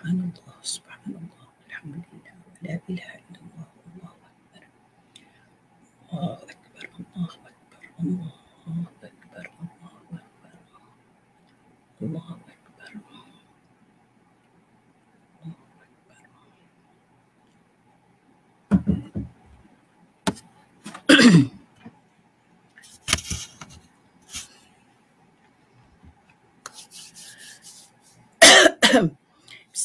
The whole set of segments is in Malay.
Subhanallah, subhanallah, alhamdulillah, la ilaha illallah, Allahu akbar. Allahu akbar, Allahu akbar, Allahu akbar, Allahu akbar. Allahu akbar.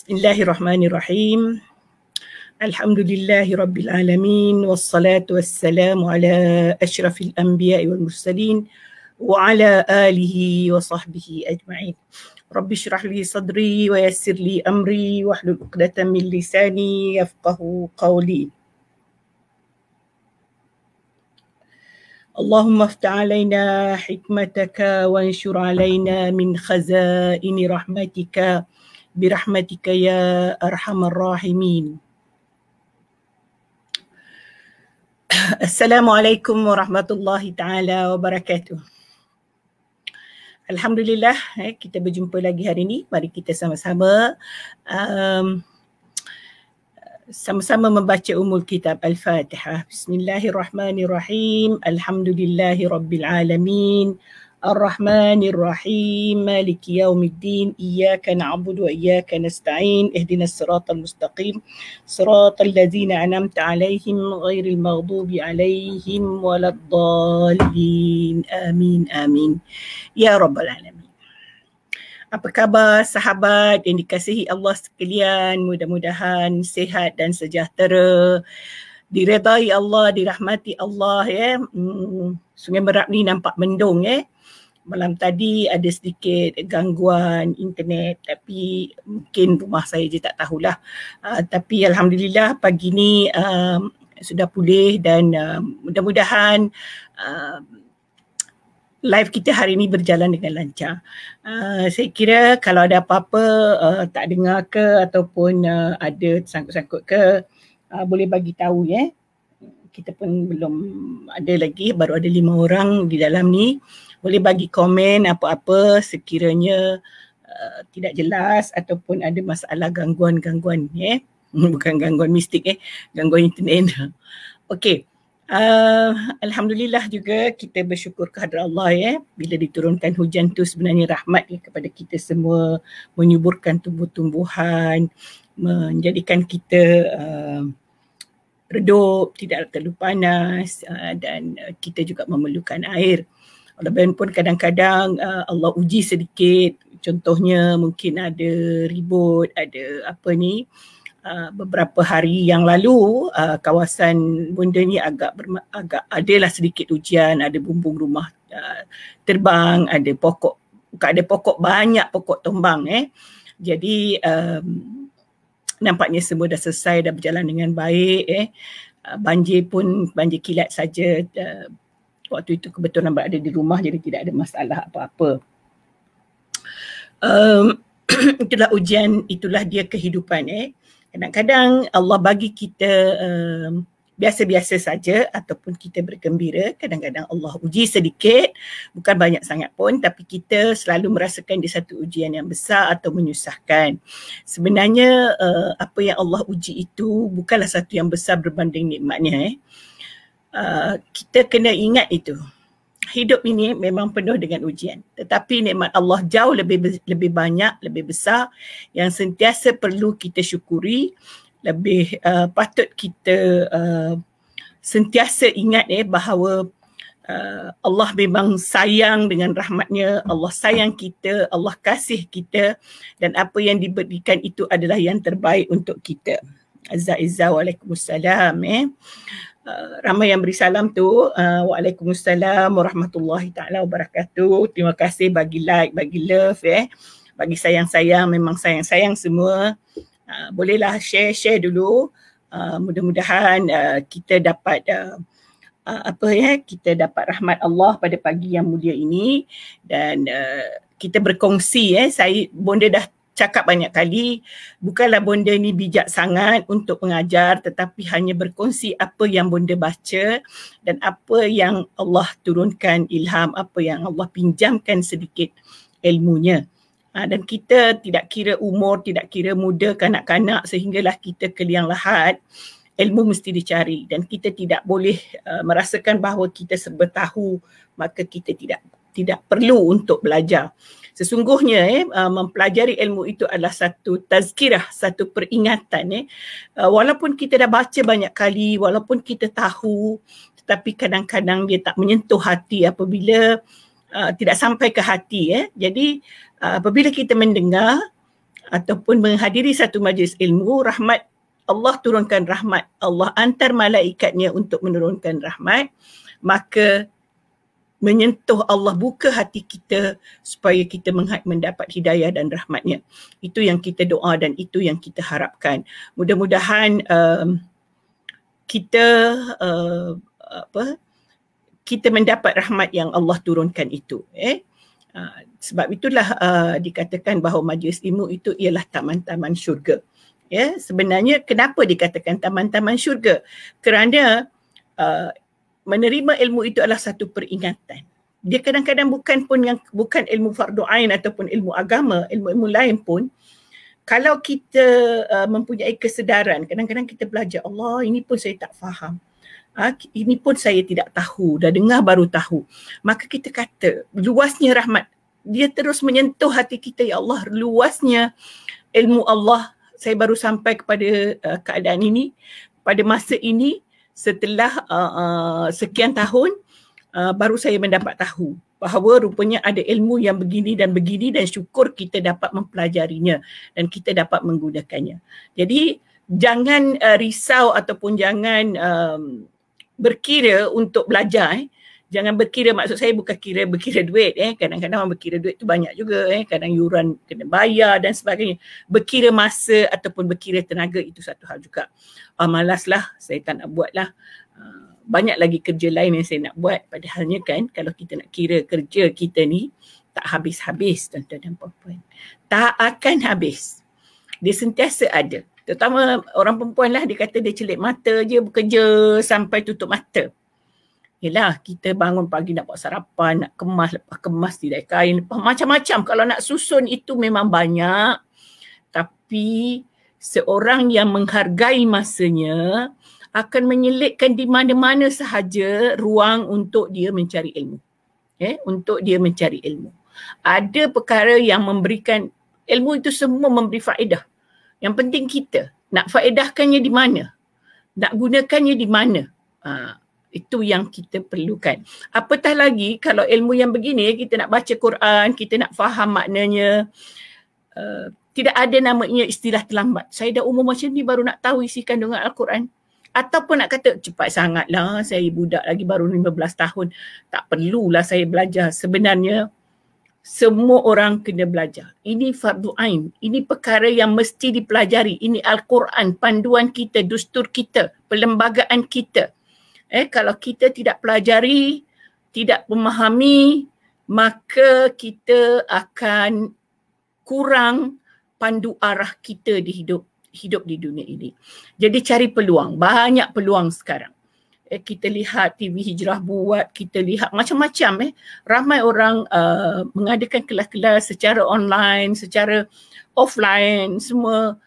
Bismillahirrahmanirrahim. Alhamdulillahi rabbil alamin wassalatu wassalamu ala asyrafil anbiya'i wal mursalin wa ala alihi wa sahbihi ajma'in. Rabbi syrah li sadri wa yassir li amri wahlul 'uqdatam min lisani yafqahu qawli. Allahumma aftah alaina hikmataka wa anshur alaina min khazaini rahmatika birahmatika ya arhamar rahimin. Assalamualaikum warahmatullahi taala wabarakatuh. Alhamdulillah, kita berjumpa lagi hari ini. Mari kita sama-sama sama-sama membaca Ummul Kitab Al-Fatihah. Bismillahirrahmanirrahim. Alhamdulillahi rabbil alamin. Ar-Rahmanir-Rahim. Maliki yaumiddin. Iyyaka na'budu wa iyyaka nasta'in. Ihdinas siratal mustaqim. Siratal ladzina an'amta 'alaihim ghairil maghdubi 'alaihim waladdallin. Amin amin. Ya rabbal alamin. Apa khabar sahabat yang dikasihi Allah sekalian? Mudah-mudahan sihat dan sejahtera, diredai Allah, dirahmati Allah ya. Sungai Merak ni nampak mendung ya. Malam tadi ada sedikit gangguan internet, tapi mungkin rumah saya je tak tahulah. Tapi alhamdulillah pagi ni sudah pulih dan mudah-mudahan live kita hari ini berjalan dengan lancar. Saya kira kalau ada apa-apa tak dengar ke ataupun ada sangkut-sangkut ke, boleh bagi tahu ya. Kita pun belum ada lagi, baru ada 5 orang di dalam ni. Boleh bagi komen apa-apa sekiranya tidak jelas ataupun ada masalah gangguan-gangguan ya. Bukan gangguan mistik gangguan internet. Okey. Alhamdulillah juga kita bersyukur kehadrat Allah ya, bila diturunkan hujan tu sebenarnya rahmat ya kepada kita semua, menyuburkan tumbuh-tumbuhan, menjadikan kita redup, tidak terlalu panas, dan kita juga memerlukan air. Walaupun pun kadang-kadang Allah uji sedikit, contohnya mungkin ada ribut, ada apa ni, beberapa hari yang lalu kawasan Bonda ni agak adalah sedikit hujan, ada bumbung rumah terbang, ada pokok, bukan ada pokok, banyak pokok tumbang Jadi nampaknya semua dah selesai, dah berjalan dengan baik Banjir pun banjir kilat saja. Waktu itu kebetulan berada di rumah, jadi tidak ada masalah apa-apa. Itulah ujian, itulah dia kehidupan Kadang-kadang Allah bagi kita biasa-biasa saja ataupun kita bergembira. Kadang-kadang Allah uji sedikit, bukan banyak sangat pun, tapi kita selalu merasakan dia satu ujian yang besar atau menyusahkan. Sebenarnya apa yang Allah uji itu bukanlah satu yang besar berbanding nikmatnya. Kita kena ingat itu. Hidup ini memang penuh dengan ujian, tetapi nikmat Allah jauh lebih banyak, lebih besar, yang sentiasa perlu kita syukuri. Lebih patut kita sentiasa ingat bahawa Allah memang sayang dengan rahmatnya, Allah sayang kita, Allah kasih kita, dan apa yang diberikan itu adalah yang terbaik untuk kita. Azza waalaikumsalam ramai yang beri salam tu. Waalaikumsalam warahmatullahi taala wabarakatuh. Terima kasih bagi like, bagi love bagi sayang-sayang, memang sayang-sayang semua. Bolehlah share dulu. Mudah-mudahan kita dapat kita dapat rahmat Allah pada pagi yang mulia ini, dan kita berkongsi Bonda dah cakap banyak kali, bukanlah Bonda ni bijak sangat untuk mengajar, tetapi hanya berkongsi apa yang Bonda baca dan apa yang Allah turunkan ilham, apa yang Allah pinjamkan sedikit ilmunya. Dan kita tidak kira umur, tidak kira muda, kanak-kanak sehinggalah kita ke liang lahat, ilmu mesti dicari dan kita tidak boleh merasakan bahawa kita serba tahu, maka kita tidak perlu untuk belajar. Sesungguhnya mempelajari ilmu itu adalah satu tazkirah, satu peringatan. Walaupun kita dah baca banyak kali, walaupun kita tahu, tetapi kadang-kadang dia tak menyentuh hati apabila tidak sampai ke hati. Jadi apabila kita mendengar ataupun menghadiri satu majlis ilmu, rahmat Allah turunkan rahmat, Allah hantar malaikatnya untuk menurunkan rahmat, maka menyentuh Allah, buka hati kita supaya kita mendapat hidayah dan rahmatnya. Itu yang kita doa dan itu yang kita harapkan. Mudah-mudahan kita kita mendapat rahmat yang Allah turunkan itu. Sebab itulah dikatakan bahawa majlis ilmu itu ialah taman-taman syurga. Sebenarnya kenapa dikatakan taman-taman syurga? Kerana menerima ilmu itu adalah satu peringatan. Dia kadang-kadang bukan ilmu fardu ain ataupun ilmu agama, ilmu-ilmu lain pun, kalau kita mempunyai kesedaran, kadang-kadang kita belajar, Allah ini pun saya tak faham. Ini pun saya tidak tahu, dah dengar baru tahu. Maka kita kata, luasnya rahmat, dia terus menyentuh hati kita, ya Allah, luasnya ilmu Allah. Saya baru sampai kepada keadaan ini, pada masa ini, setelah sekian tahun, baru saya mendapat tahu bahawa rupanya ada ilmu yang begini dan syukur kita dapat mempelajarinya dan kita dapat menggunakannya. Jadi jangan risau ataupun jangan berkira untuk belajar. Jangan berkira, maksud saya bukan berkira duit. Kadang-kadang orang berkira duit tu banyak juga. Kadang yuran kena bayar dan sebagainya. Berkira masa ataupun berkira tenaga itu satu hal juga. Malaslah, saya tak nak buat lah. Banyak lagi kerja lain yang saya nak buat. Padahalnya kan, kalau kita nak kira kerja kita ni, tak habis-habis tuan-tuan dan puan-puan. Tak akan habis. Dia sentiasa ada. Terutama orang perempuan lah, dia kata dia celik mata je, bekerja sampai tutup mata. Yelah, kita bangun pagi nak buat sarapan, nak kemas, lepas kemas tidak kain, lepas macam-macam. Kalau nak susun itu memang banyak. Tapi seorang yang menghargai masanya akan menyelitkan di mana-mana sahaja ruang untuk dia mencari ilmu. Untuk dia mencari ilmu. Ada perkara yang memberikan, ilmu itu semua memberi faedah. Yang penting kita nak faedahkannya di mana? Nak gunakannya di mana? Itu yang kita perlukan. Apatah lagi kalau ilmu yang begini, kita nak baca Quran, kita nak faham maknanya. Tidak ada namanya istilah terlambat. Saya dah umur macam ni baru nak tahu isi kandungan Al-Quran. Ataupun nak kata cepat sangatlah, saya budak lagi baru 15 tahun. Tak perlulah saya belajar. Sebenarnya semua orang kena belajar. Ini fardu ain. Ini perkara yang mesti dipelajari. Ini Al-Quran, panduan kita, dustur kita, perlembagaan kita. Kalau kita tidak pelajari, tidak memahami, maka kita akan kurang pandu arah kita di hidup di dunia ini. Jadi cari peluang, banyak peluang sekarang. Kita lihat TV Hijrah buat, kita lihat macam-macam. Ramai orang mengadakan kelas-kelas secara online, secara offline, semua.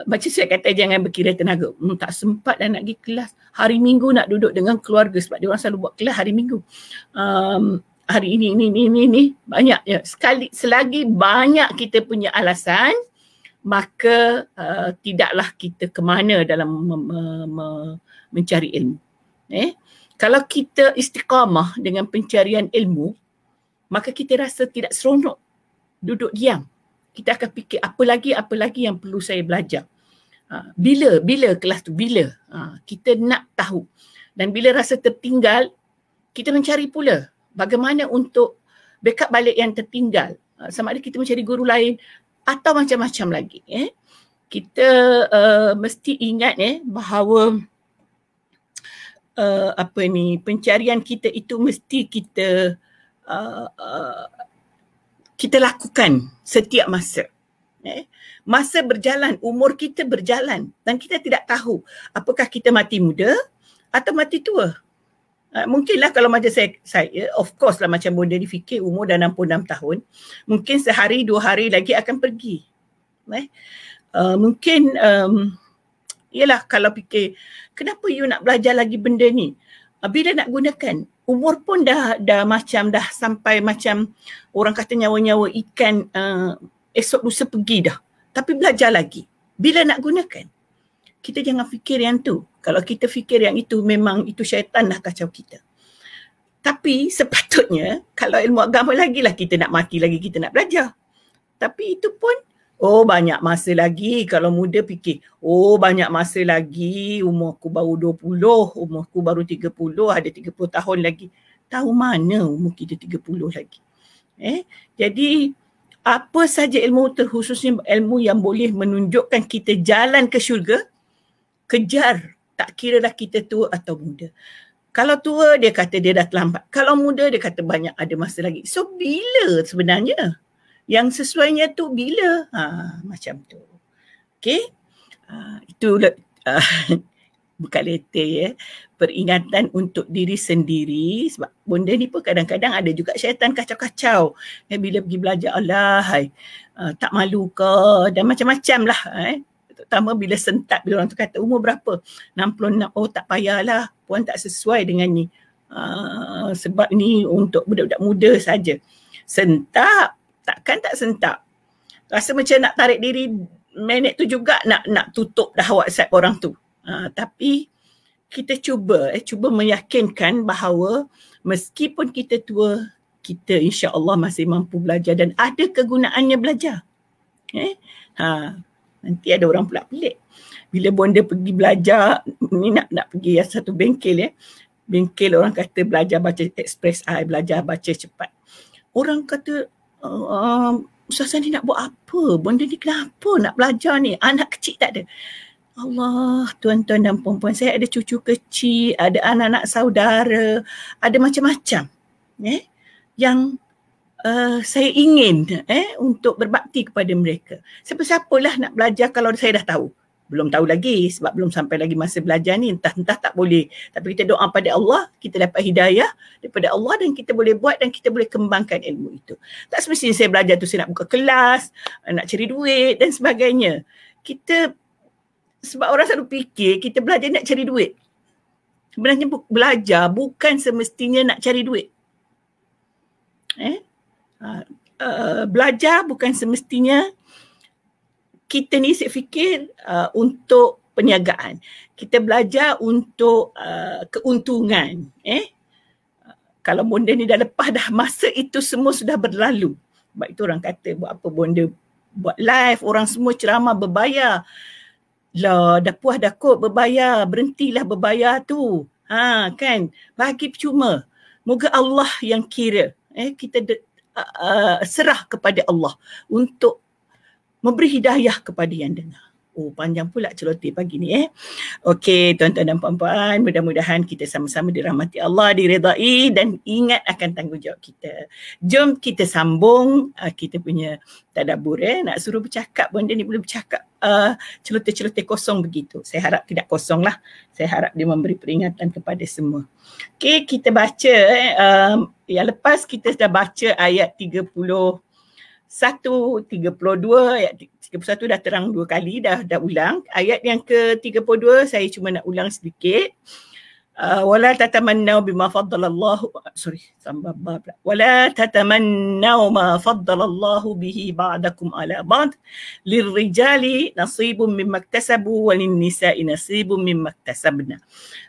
Macam saya kata, jangan berkira tenaga. Tak sempat dah nak pergi kelas. Hari Minggu nak duduk dengan keluarga sebab dia orang selalu buat kelas hari Minggu. Hari ini. Banyak ya. Selagi banyak kita punya alasan, maka tidaklah kita ke mana dalam mencari ilmu. Kalau kita istiqamah dengan pencarian ilmu, maka kita rasa tidak seronok duduk diam. Kita akan fikir apa lagi yang perlu saya belajar. Bila kelas tu, bila kita nak tahu. Dan bila rasa tertinggal, kita mencari pula bagaimana untuk backup balik yang tertinggal. Sama ada kita mencari guru lain atau macam-macam lagi. Kita mesti ingat bahawa pencarian kita itu mesti kita lakukan setiap masa. Masa berjalan, umur kita berjalan dan kita tidak tahu apakah kita mati muda atau mati tua. Mungkinlah kalau macam saya, of course lah macam bonda ni fikir umur dah 66 tahun, mungkin sehari 2 hari lagi akan pergi. Mungkin yalah kalau fikir kenapa you nak belajar lagi benda ni, bila nak gunakan, umur pun dah macam dah sampai macam orang kata nyawa-nyawa ikan, esok lusa pergi dah, tapi belajar lagi. Bila nak gunakan, kita jangan fikir yang tu. Kalau kita fikir yang itu, memang itu syaitan dah kacau kita. Tapi sepatutnya kalau ilmu agama lagi lah kita nak mati lagi, kita nak belajar. Tapi itu pun banyak masa lagi. Kalau muda fikir, banyak masa lagi, umur aku baru 20, umur aku baru 30, ada 30 tahun lagi. Tahu mana umur kita 30 lagi. Jadi apa saja ilmu, terkhususnya ilmu yang boleh menunjukkan kita jalan ke syurga, kejar. Tak kira lah kita tua atau muda. Kalau tua dia kata dia dah terlambat. Kalau muda dia kata banyak ada masa lagi. So bila sebenarnya? Yang sesuainya tu bila? Macam tu. Okay? Itulah bukan letter peringatan untuk diri sendiri. Sebab benda ni pun kadang-kadang ada juga syaitan kacau-kacau. Bila pergi belajar, tak malu ke? Dan macam-macam lah. Terutama bila sentak, bila orang tu kata umur berapa? 66, tak payahlah, puan tak sesuai dengan ni. Sebab ni untuk budak-budak muda saja. Sentak, takkan tak sentak. Rasa macam nak tarik diri minit tu juga nak tutup dah WhatsApp orang tu. Tapi kita cuba meyakinkan bahawa meskipun kita tua, kita insya-Allah masih mampu belajar dan ada kegunaannya belajar. Nanti ada orang pula pelik. Bila bonda pergi belajar, ni nak pergi satu bengkel bengkel orang kata belajar baca express eye, belajar baca cepat. Orang kata, Ustazah ni nak buat apa? Bonda ni kenapa nak belajar ni? Anak kecil tak ada. Allah, tuan-tuan dan puan-puan, saya ada cucu kecil, ada anak-anak saudara, ada macam-macam. Yang saya ingin untuk berbakti kepada mereka. Siapa-siapalah nak belajar kalau saya dah tahu. Belum tahu lagi sebab belum sampai lagi masa belajar ni, entah tak boleh. Tapi kita doa pada Allah, kita dapat hidayah daripada Allah dan kita boleh buat dan kita boleh kembangkan ilmu itu. Tak semestinya saya belajar tu saya nak buka kelas, nak cari duit dan sebagainya. Sebab orang selalu fikir kita belajar nak cari duit. Sebenarnya belajar bukan semestinya nak cari duit. Belajar bukan semestinya kita ni saya fikir untuk perniagaan. Kita belajar untuk keuntungan. Kalau bonda ni dah lepas dah masa itu semua sudah berlalu. Sebab itu orang kata buat apa bonda buat live, orang semua ceramah berbayar. Lah dah puas dah kot berbayar, berhentilah berbayar tu. Kan, bagi percuma. Moga Allah yang kira. Kita serah kepada Allah untuk memberi hidayah kepada yang dengar. Panjang pula celoteh pagi ni Okey, tuan-tuan dan puan-puan, mudah-mudahan kita sama-sama dirahmati Allah, diredai dan ingat akan tanggungjawab kita. Jom kita sambung kita punya tadabbur nak suruh bercakap, benda ni boleh bercakap celoteh-celoteh kosong begitu. Saya harap tidak kosong lah. Saya harap dia memberi peringatan kepada semua. Okey, kita baca yang lepas kita dah baca ayat 31, 32, ayat 31 dah terang 2 kali, dah ulang. Ayat yang ke-32 saya cuma nak ulang sedikit. Wala tatamannau bima faddalallahu wala tatamannau ma faddalallahu bihi ba'dakum ala ba'd lirrijali nasibun mimma iktasabu walin nisa'i nasibun mimma iktasabna.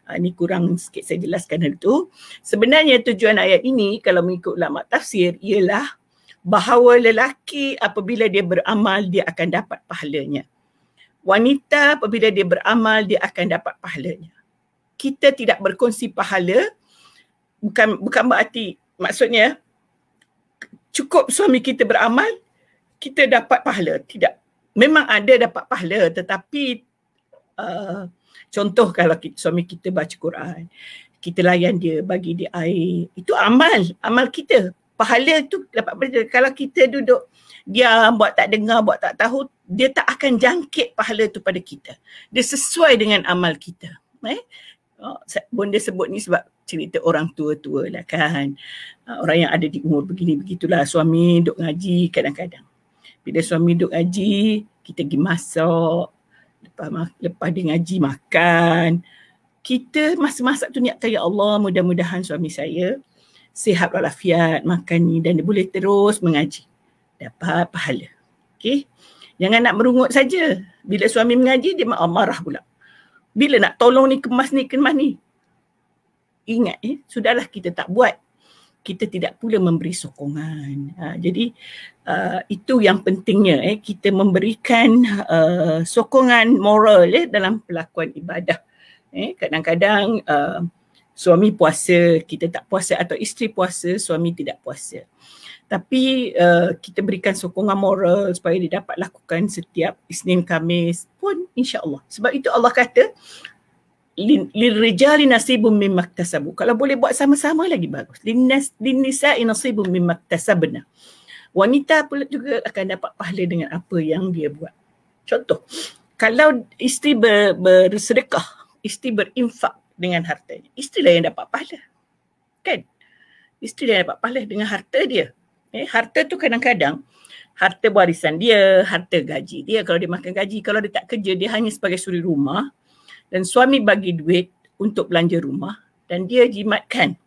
Ini kurang sikit saya jelaskan hari tu. Sebenarnya tujuan ayat ini kalau mengikut ulama tafsir ialah bahawa lelaki apabila dia beramal dia akan dapat pahalanya. Wanita apabila dia beramal dia akan dapat pahalanya. Kita tidak berkongsi pahala, bukan berarti maksudnya cukup suami kita beramal kita dapat pahala. Tidak. Memang ada dapat pahala, tetapi contoh kalau suami kita baca Quran, kita layan dia, bagi dia air, itu amal kita. Pahala tu dapat pahala. Kalau kita duduk diam, buat tak dengar, buat tak tahu, dia tak akan jangkit pahala tu pada kita. Dia sesuai dengan amal kita. Bonda sebut ni sebab cerita orang tua-tua lah kan. Orang yang ada di umur begini begitulah, suami duk ngaji kadang-kadang. Bila suami duk ngaji, kita pergi masak, lepas dia ngaji makan. Kita masa-masa tu niatkan, ya Allah, mudah-mudahan suami saya sihat walafiat, makan ni, dan dia boleh terus mengaji. Dapat pahala. Okay? Jangan nak merungut saja. Bila suami mengaji, dia marah pula. Bila nak tolong ni, kemas ni. Ingat, sudahlah kita tak buat. Kita tidak pula memberi sokongan. Jadi itu yang pentingnya, kita memberikan sokongan moral dalam pelakuan ibadah. Kadang-kadang suami puasa, kita tak puasa, atau isteri puasa, suami tidak puasa. Tapi kita berikan sokongan moral supaya dia dapat lakukan setiap Isnin Khamis pun, insya-Allah. Sebab itu Allah kata, lirrijali nasibun mimma iktasabu. Kalau boleh buat sama-sama lagi bagus. Linnisa'i nasibun mimma iktasabna. Wanita pula juga akan dapat pahala dengan apa yang dia buat. Contoh, kalau isteri bersedekah, isteri berinfak dengan hartanya, isteri lah yang dapat pahala. Kan? Isteri lah yang dapat pahala dengan harta dia. Harta tu kadang-kadang harta warisan dia, harta gaji dia. Kalau dia makan gaji, kalau dia tak kerja, dia hanya sebagai suri rumah. Dan suami bagi duit untuk belanja rumah dan dia jimatkan.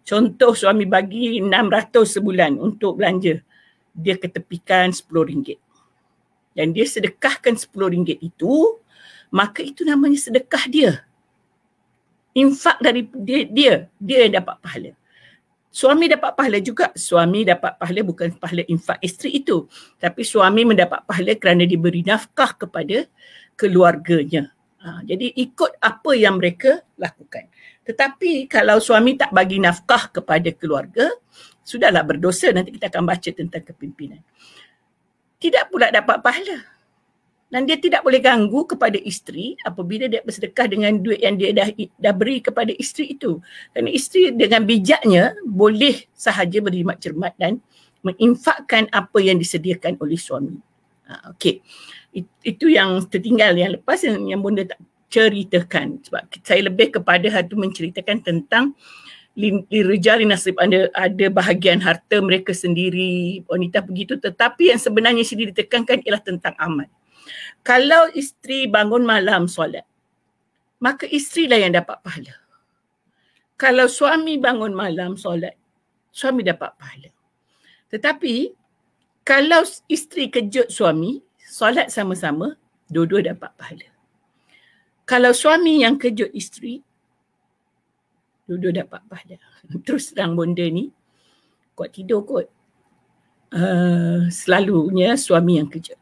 Contoh, suami bagi 600 sebulan untuk belanja. Dia ketepikan RM10. Dan dia sedekahkan RM10 itu, maka itu namanya sedekah dia. Infak dari dia yang dapat pahala. Suami dapat pahala juga. Suami dapat pahala bukan pahala infak isteri itu. Tapi suami mendapat pahala kerana diberi nafkah kepada keluarganya. Jadi ikut apa yang mereka lakukan. Tetapi kalau suami tak bagi nafkah kepada keluarga, sudahlah berdosa. Nanti kita akan baca tentang kepimpinan. Tidak pula dapat pahala. Dan dia tidak boleh ganggu kepada isteri apabila dia bersedekah dengan duit yang dia dah beri kepada isteri itu. Kerana isteri dengan bijaknya boleh sahaja berjimat cermat dan menginfakkan apa yang disediakan oleh suami. Okey. Itu yang tertinggal, yang lepas yang Bonda tak ceritakan. Sebab saya lebih kepada hatu menceritakan tentang lirijali nasib, ada bahagian harta mereka sendiri, wanita begitu. Tetapi yang sebenarnya sini ditekankan ialah tentang amal. Kalau isteri bangun malam solat, maka isterilah yang dapat pahala. Kalau suami bangun malam solat, suami dapat pahala. Tetapi kalau isteri kejut suami, solat sama-sama, dua-dua dapat pahala. Kalau suami yang kejut isteri, dua-dua dapat pahala. Terus terang Bonda ni, kuat tidur kot. Selalunya suami yang kejut.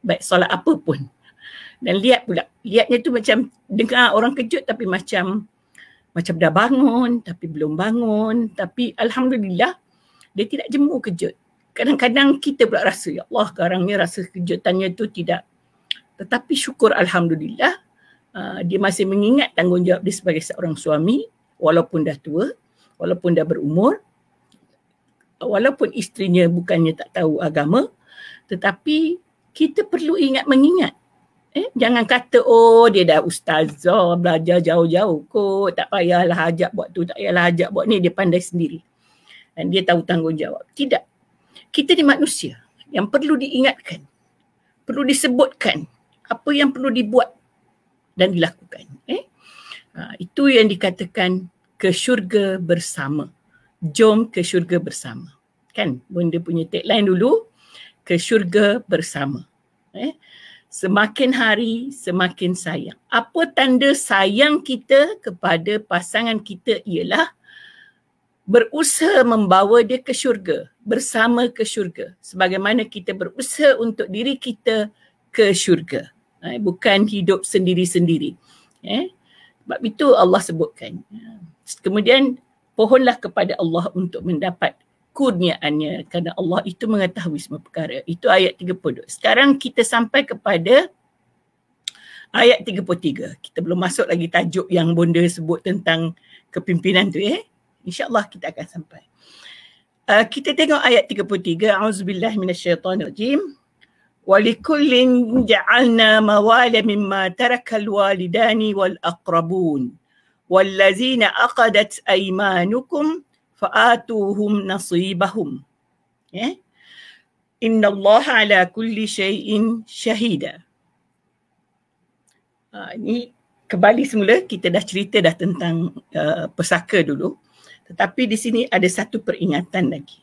Baik solat apa pun. Dan lihat pula, lihatnya tu macam dengar orang kejut tapi macam dah bangun, tapi belum bangun. Tapi Alhamdulillah, dia tidak jemu kejut. Kadang-kadang kita pula rasa, ya Allah, sekarangnya rasa kejutannya tu tidak. Tetapi syukur Alhamdulillah, dia masih mengingat tanggungjawab dia sebagai seorang suami, walaupun dah tua, walaupun dah berumur, walaupun isterinya bukannya tak tahu agama, tetapi kita perlu mengingat. Jangan kata, oh dia dah ustazah, belajar jauh-jauh kot, tak payahlah ajak buat tu, tak payahlah ajak buat ni, dia pandai sendiri. Dan dia tahu tanggungjawab. Tidak. Kita ni manusia yang perlu diingatkan, perlu disebutkan apa yang perlu dibuat dan dilakukan. Itu yang dikatakan ke syurga bersama. Jom ke syurga bersama. Kan? Bonda punya tagline dulu, ke syurga bersama. Semakin hari semakin sayang. Apa tanda sayang kita kepada pasangan kita ialah berusaha membawa dia ke syurga, bersama ke syurga. Sebagaimana kita berusaha untuk diri kita ke syurga. Bukan hidup sendiri-sendiri. Sebab itu Allah sebutkan. Kemudian pohonlah kepada Allah untuk mendapat kurniaannya. Kerana Allah itu mengetahui semua perkara. Itu ayat 32. Sekarang kita sampai kepada ayat 33. Kita belum masuk lagi tajuk yang Bonda sebut tentang kepimpinan tu. InsyaAllah kita akan sampai. Kita tengok ayat 33. A'udzubillah minasyaitanirrajim. Walikullin ja'alna mawala mimma tarakal walidani wal aqrabun wallazina aqadat aymanukum fa'atuhum nasibahum. Innallaha ala kulli syai'in syahida. Ini kembali semula, kita dah cerita dah tentang pesaka dulu. Tetapi di sini ada satu peringatan lagi.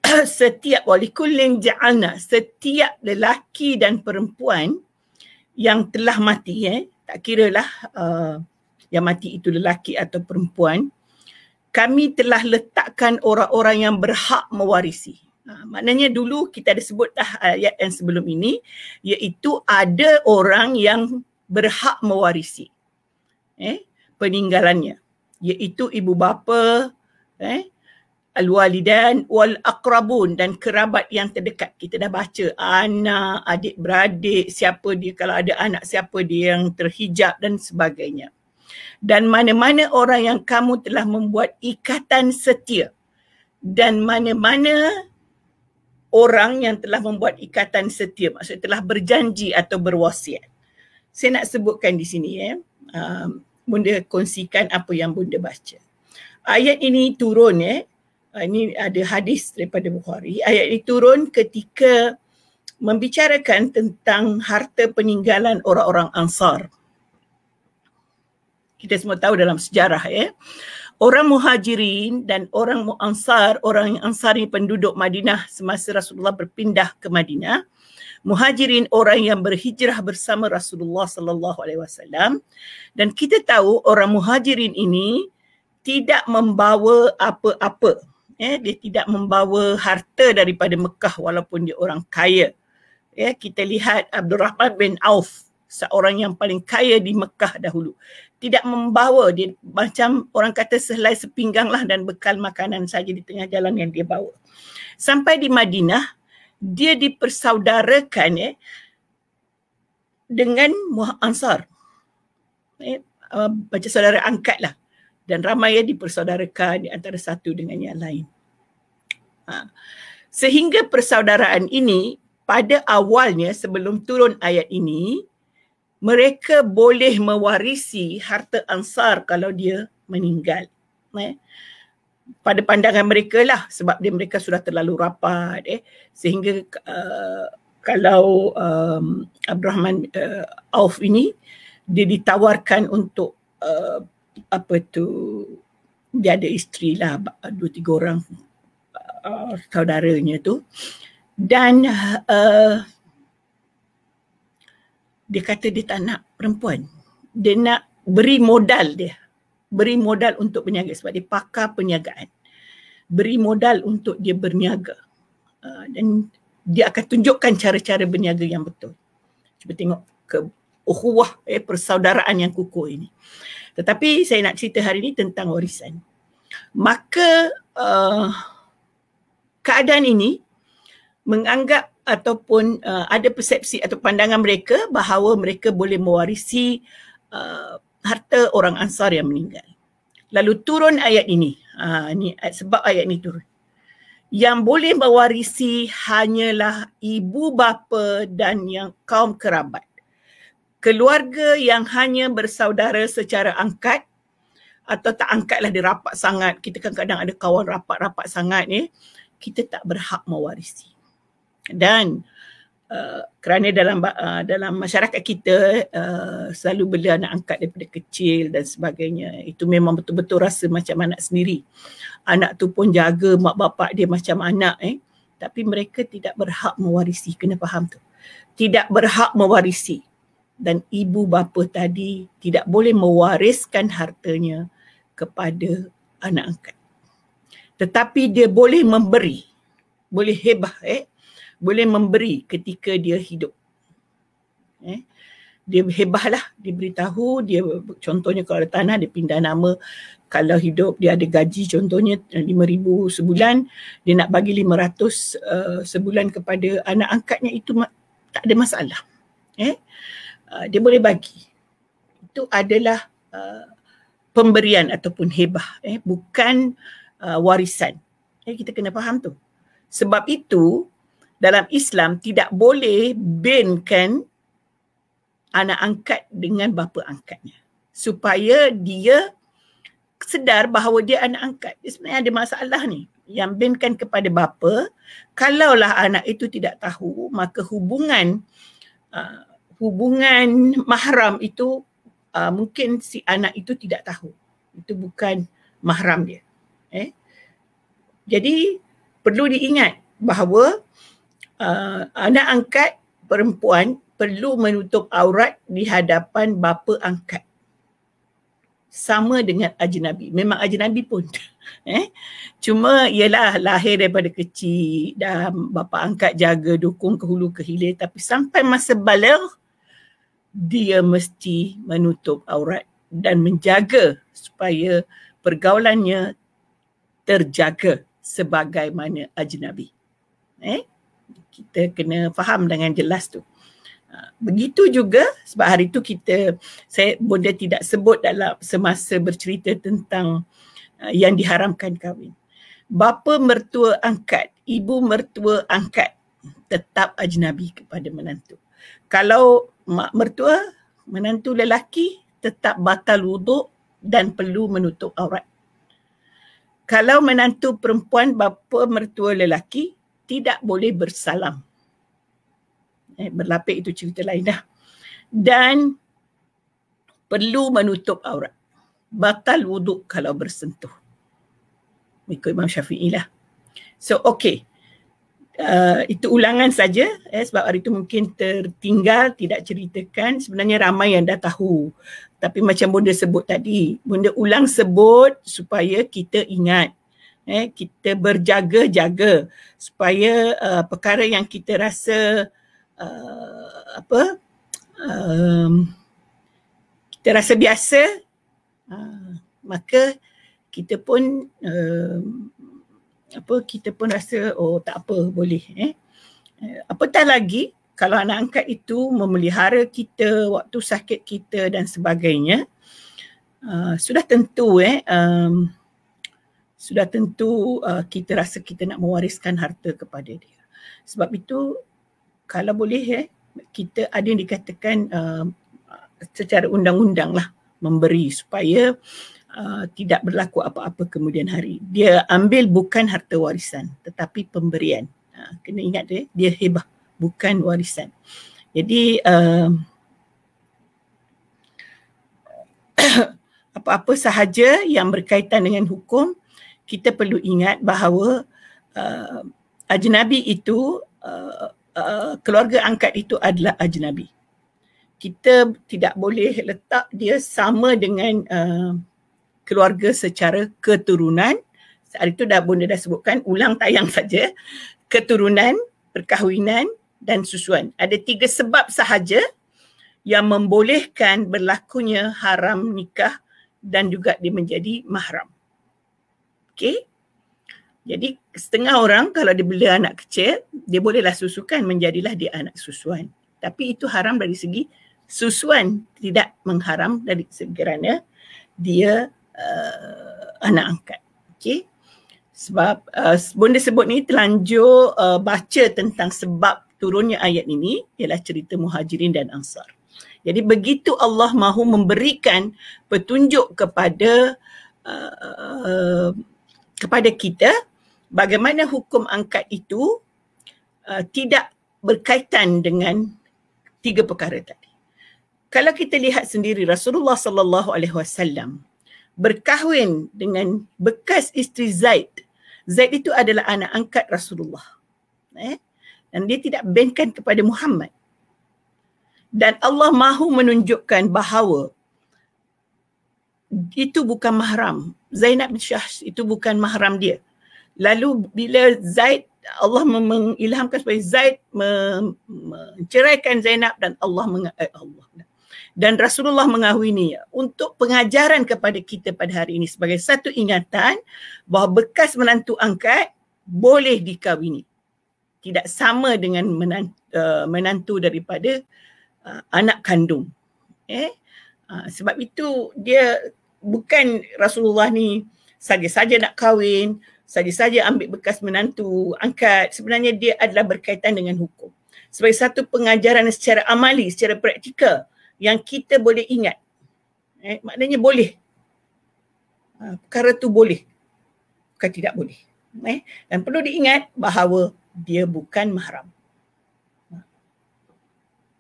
Setiap walikullin ja'alna, setiap lelaki dan perempuan yang telah mati, tak kiralah yang mati itu lelaki atau perempuan, kami telah letakkan orang-orang yang berhak mewarisi. Maknanya dulu kita ada sebut ayat yang sebelum ini, iaitu ada orang yang berhak mewarisi peninggalannya, iaitu ibu bapa, al-walidan wal aqrabun, dan kerabat yang terdekat. Kita dah baca anak, adik-beradik, siapa dia, kalau ada anak siapa dia yang terhijab dan sebagainya. Dan mana-mana orang yang kamu telah membuat ikatan setia, dan mana-mana orang yang telah membuat ikatan setia, maksudnya telah berjanji atau berwasiat. Saya nak sebutkan di sini, Bunda kongsikan apa yang Bunda baca. Ayat ini turun, ini ada hadis daripada Bukhari. Ayat ini turun ketika membicarakan tentang harta peninggalan orang-orang Ansar. Kita semua tahu dalam sejarah, orang Muhajirin dan orang Ansar, orang Ansar ini penduduk Madinah semasa Rasulullah berpindah ke Madinah. Muhajirin orang yang berhijrah bersama Rasulullah sallallahu alaihi wasallam, dan kita tahu orang Muhajirin ini tidak membawa apa-apa. Dia tidak membawa harta daripada Mekah walaupun dia orang kaya. Kita lihat Abdurrahman bin Auf, seorang yang paling kaya di Mekah dahulu, tidak membawa, dia macam orang kata sehelai sepinggang lah dan bekal makanan saja di tengah jalan yang dia bawa. Sampai di Madinah, dia dipersaudarakan dengan Ansar. Macam saudara angkat lah. Dan ramai dipersaudarakan di antara satu dengan yang lain. Sehingga persaudaraan ini pada awalnya sebelum turun ayat ini, mereka boleh mewarisi harta Ansar kalau dia meninggal. Pada pandangan mereka lah, sebab mereka sudah terlalu rapat. Sehingga kalau Abdurrahman Auf ini, dia ditawarkan untuk dia ada isteri lah, 2-3 orang saudaranya tu, dan dia kata dia tak nak perempuan, dia nak beri modal untuk berniaga sebab dia pakar perniagaan, beri modal untuk dia berniaga, dan dia akan tunjukkan cara-cara berniaga yang betul. Cuba tengok ke ukhuwah, persaudaraan yang kukuh ini. Tetapi saya nak cerita hari ini tentang warisan. Maka keadaan ini menganggap ataupun ada persepsi atau pandangan mereka bahawa mereka boleh mewarisi harta orang Ansar yang meninggal. Lalu turun ayat ini. Sebab ayat ini turun. Yang boleh mewarisi hanyalah ibu bapa dan yang kaum kerabat. Keluarga yang hanya bersaudara secara angkat atau tak angkatlah, dia rapat sangat. Kita kadang-kadang ada kawan rapat-rapat sangat ni, kita tak berhak mewarisi. Dan kerana dalam masyarakat kita selalu bela anak angkat daripada kecil dan sebagainya, itu memang betul-betul rasa macam anak sendiri. Anak tu pun jaga mak bapak dia macam anak, tapi mereka tidak berhak mewarisi. Kena faham tu. Tidak berhak mewarisi. Dan ibu bapa tadi tidak boleh mewariskan hartanya kepada anak angkat. Tetapi dia boleh memberi, boleh hebah, boleh memberi ketika dia hidup. Dia hebahlah, dia beritahu, dia contohnya kalau ada tanah dia pindah nama, kalau hidup dia ada gaji contohnya 5,000 sebulan, dia nak bagi 500 sebulan kepada anak angkatnya, itu tak ada masalah. Dia boleh bagi. Itu adalah pemberian ataupun hebah, bukan warisan. Kita kena faham tu. Sebab itu dalam Islam tidak boleh bankan anak angkat dengan bapa angkatnya. supaya dia sedar bahawa dia anak angkat. Dia sebenarnya ada masalah ni yang binkan kepada bapa. Kalaulah anak itu tidak tahu, maka hubungan mahram itu mungkin si anak itu tidak tahu. Itu bukan mahram dia. Jadi perlu diingat bahawa anak angkat perempuan perlu menutup aurat di hadapan bapa angkat. Sama dengan ajnabi. Memang ajnabi pun. Cuma ialah lahir daripada kecil dan bapa angkat jaga, dukung ke hulu ke hilir, tapi sampai masa baligh dia mesti menutup aurat dan menjaga supaya pergaulannya terjaga sebagaimana ajnabi. Kita kena faham dengan jelas tu. Begitu juga sebab hari tu Bonda tidak sebut dalam semasa bercerita tentang yang diharamkan kahwin. Bapa mertua angkat, ibu mertua angkat tetap ajnabi kepada menantu. Kalau mak mertua, menantu lelaki tetap batal wuduk dan perlu menutup aurat. Kalau menantu perempuan, bapa mertua lelaki tidak boleh bersalam. Berlapik itu cerita lain dah. Dan perlu menutup aurat. Batal wuduk kalau bersentuh. Ikut Imam Syafi'i lah. So okay. Itu ulangan saja. Sebab hari itu mungkin tertinggal, tidak ceritakan. Sebenarnya ramai yang dah tahu. Tapi macam Bonda sebut tadi, Bonda ulang sebut supaya kita ingat. Kita berjaga-jaga supaya perkara yang kita rasa kita rasa biasa, maka kita pun kita pun rasa tak apa, boleh. Apatah lagi kalau anak angkat itu memelihara kita waktu sakit kita dan sebagainya, sudah tentu kita rasa kita nak mewariskan harta kepada dia. Sebab itu kalau boleh kita ada yang dikatakan secara undang-undang lah memberi supaya tidak berlaku apa-apa kemudian hari. Dia ambil bukan harta warisan tetapi pemberian. Kena ingat dia hibah, bukan warisan. Jadi apa-apa sahaja yang berkaitan dengan hukum, kita perlu ingat bahawa ajnabi itu keluarga angkat itu adalah ajnabi. Kita tidak boleh letak dia sama dengan keluarga secara keturunan. Hari itu Bonda dah sebutkan, ulang tayang saja. Keturunan, perkahwinan dan susuan. Ada 3 sebab sahaja yang membolehkan berlakunya haram nikah dan juga dia menjadi mahram. Okey? Jadi setengah orang kalau dia bela anak kecil, dia bolehlah susukan, menjadilah dia anak susuan. Tapi itu haram dari segi susuan, tidak mengharam dari segi kerana dia anak angkat. Okey. Sebab Bonda sebut ni terlanjur baca tentang sebab turunnya ayat ini ialah cerita Muhajirin dan Ansar. Jadi begitu Allah mahu memberikan petunjuk kepada kita bagaimana hukum angkat itu tidak berkaitan dengan 3 perkara tadi. Kalau kita lihat sendiri Rasulullah sallallahu alaihi wasallam berkahwin dengan bekas isteri Zaid. Zaid itu adalah anak angkat Rasulullah. Dan dia tidak benkan kepada Muhammad. Dan Allah mahu menunjukkan bahawa itu bukan mahram. Zainab bin Jahsh itu bukan mahram dia. Lalu bila Zaid, Allah mengilhamkan supaya Zaid menceraikan Zainab dan dan Rasulullah mengahwininya untuk pengajaran kepada kita pada hari ini sebagai satu ingatan bahawa bekas menantu angkat boleh dikahwini. Tidak sama dengan menantu daripada anak kandung. Sebab itu dia bukan Rasulullah ni saja-saja nak kahwin, saja-saja ambil bekas menantu angkat. Sebenarnya dia adalah berkaitan dengan hukum. Sebagai satu pengajaran secara amali, secara praktikal yang kita boleh ingat. Maknanya boleh. Perkara tu boleh, bukan tidak boleh. Dan perlu diingat bahawa dia bukan mahram.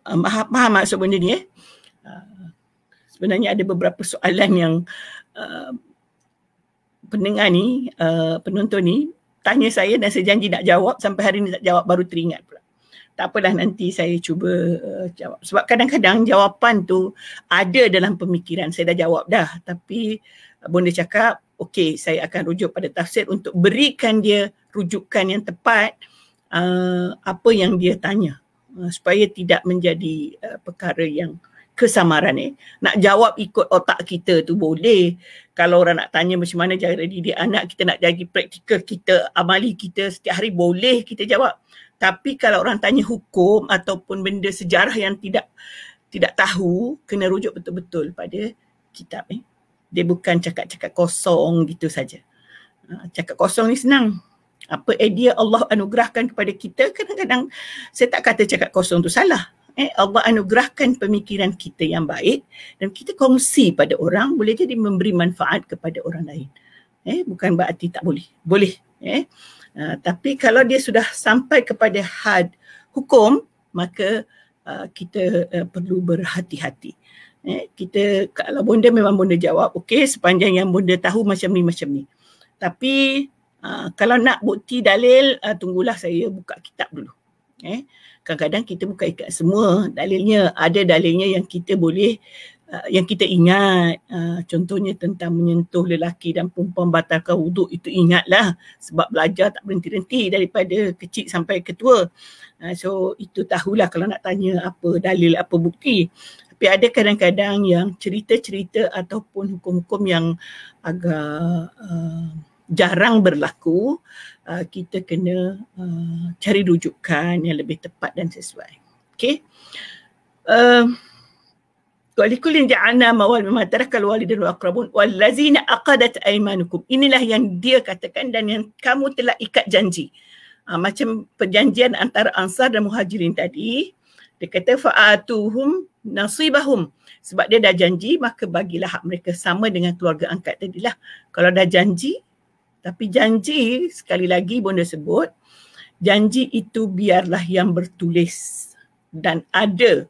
Faham maksud benda ni? Sebenarnya ada beberapa soalan yang pendengar ni, penonton ni tanya saya dan saya janji nak jawab, sampai hari ni tak jawab, baru teringat pula. Tak apalah, nanti saya cuba jawab. Sebab kadang-kadang jawapan tu ada dalam pemikiran, saya dah jawab dah. Tapi Bonda cakap, okey, saya akan rujuk pada tafsir untuk berikan dia rujukan yang tepat apa yang dia tanya. Supaya tidak menjadi perkara yang kesamaran. Nak jawab ikut otak kita tu boleh. Kalau orang nak tanya macam mana cara didik anak, kita nak jadi praktikal kita, amali kita setiap hari, boleh kita jawab. Tapi kalau orang tanya hukum ataupun benda sejarah yang tidak tahu, kena rujuk betul-betul pada kitab. Dia bukan cakap-cakap kosong gitu saja. Cakap kosong ni senang. Apa idea Allah anugerahkan kepada kita, kadang-kadang saya tak kata cakap kosong tu salah. Allah anugerahkan pemikiran kita yang baik dan kita kongsi pada orang, boleh jadi memberi manfaat kepada orang lain. Bukan berarti tak boleh. Boleh. Tapi kalau dia sudah sampai kepada had hukum, maka kita perlu berhati-hati. Kita, kalau Bonda memang Bonda jawab, okey, sepanjang yang Bonda tahu macam ni. Tapi kalau nak bukti dalil, tunggulah saya buka kitab dulu. Kadang-kadang kita bukan ikat semua dalilnya. Ada dalilnya yang kita boleh, yang kita ingat. Contohnya tentang menyentuh lelaki dan perempuan batalkan wuduk, itu ingatlah. Sebab belajar tak berhenti-henti daripada kecil sampai ketua. So itu tahulah kalau nak tanya apa dalil, apa bukti. Tapi ada kadang-kadang yang cerita-cerita ataupun hukum-hukum yang agak jarang berlaku, kita kena cari rujukan yang lebih tepat dan sesuai. Okey. Walikullin ja'alna mawal mimma tarakal walidun wal aqrabun wallazina aqadat aymanukum. Inilah yang dia katakan dan yang kamu telah ikat janji. Macam perjanjian antara Ansar dan Muhajirin tadi, dia kata fa'atuhum nasibahum. Sebab dia dah janji, maka bagilah hak mereka, sama dengan keluarga angkat tadilah. Kalau dah janji, tapi janji, sekali lagi Bonda sebut, janji itu biarlah yang bertulis dan ada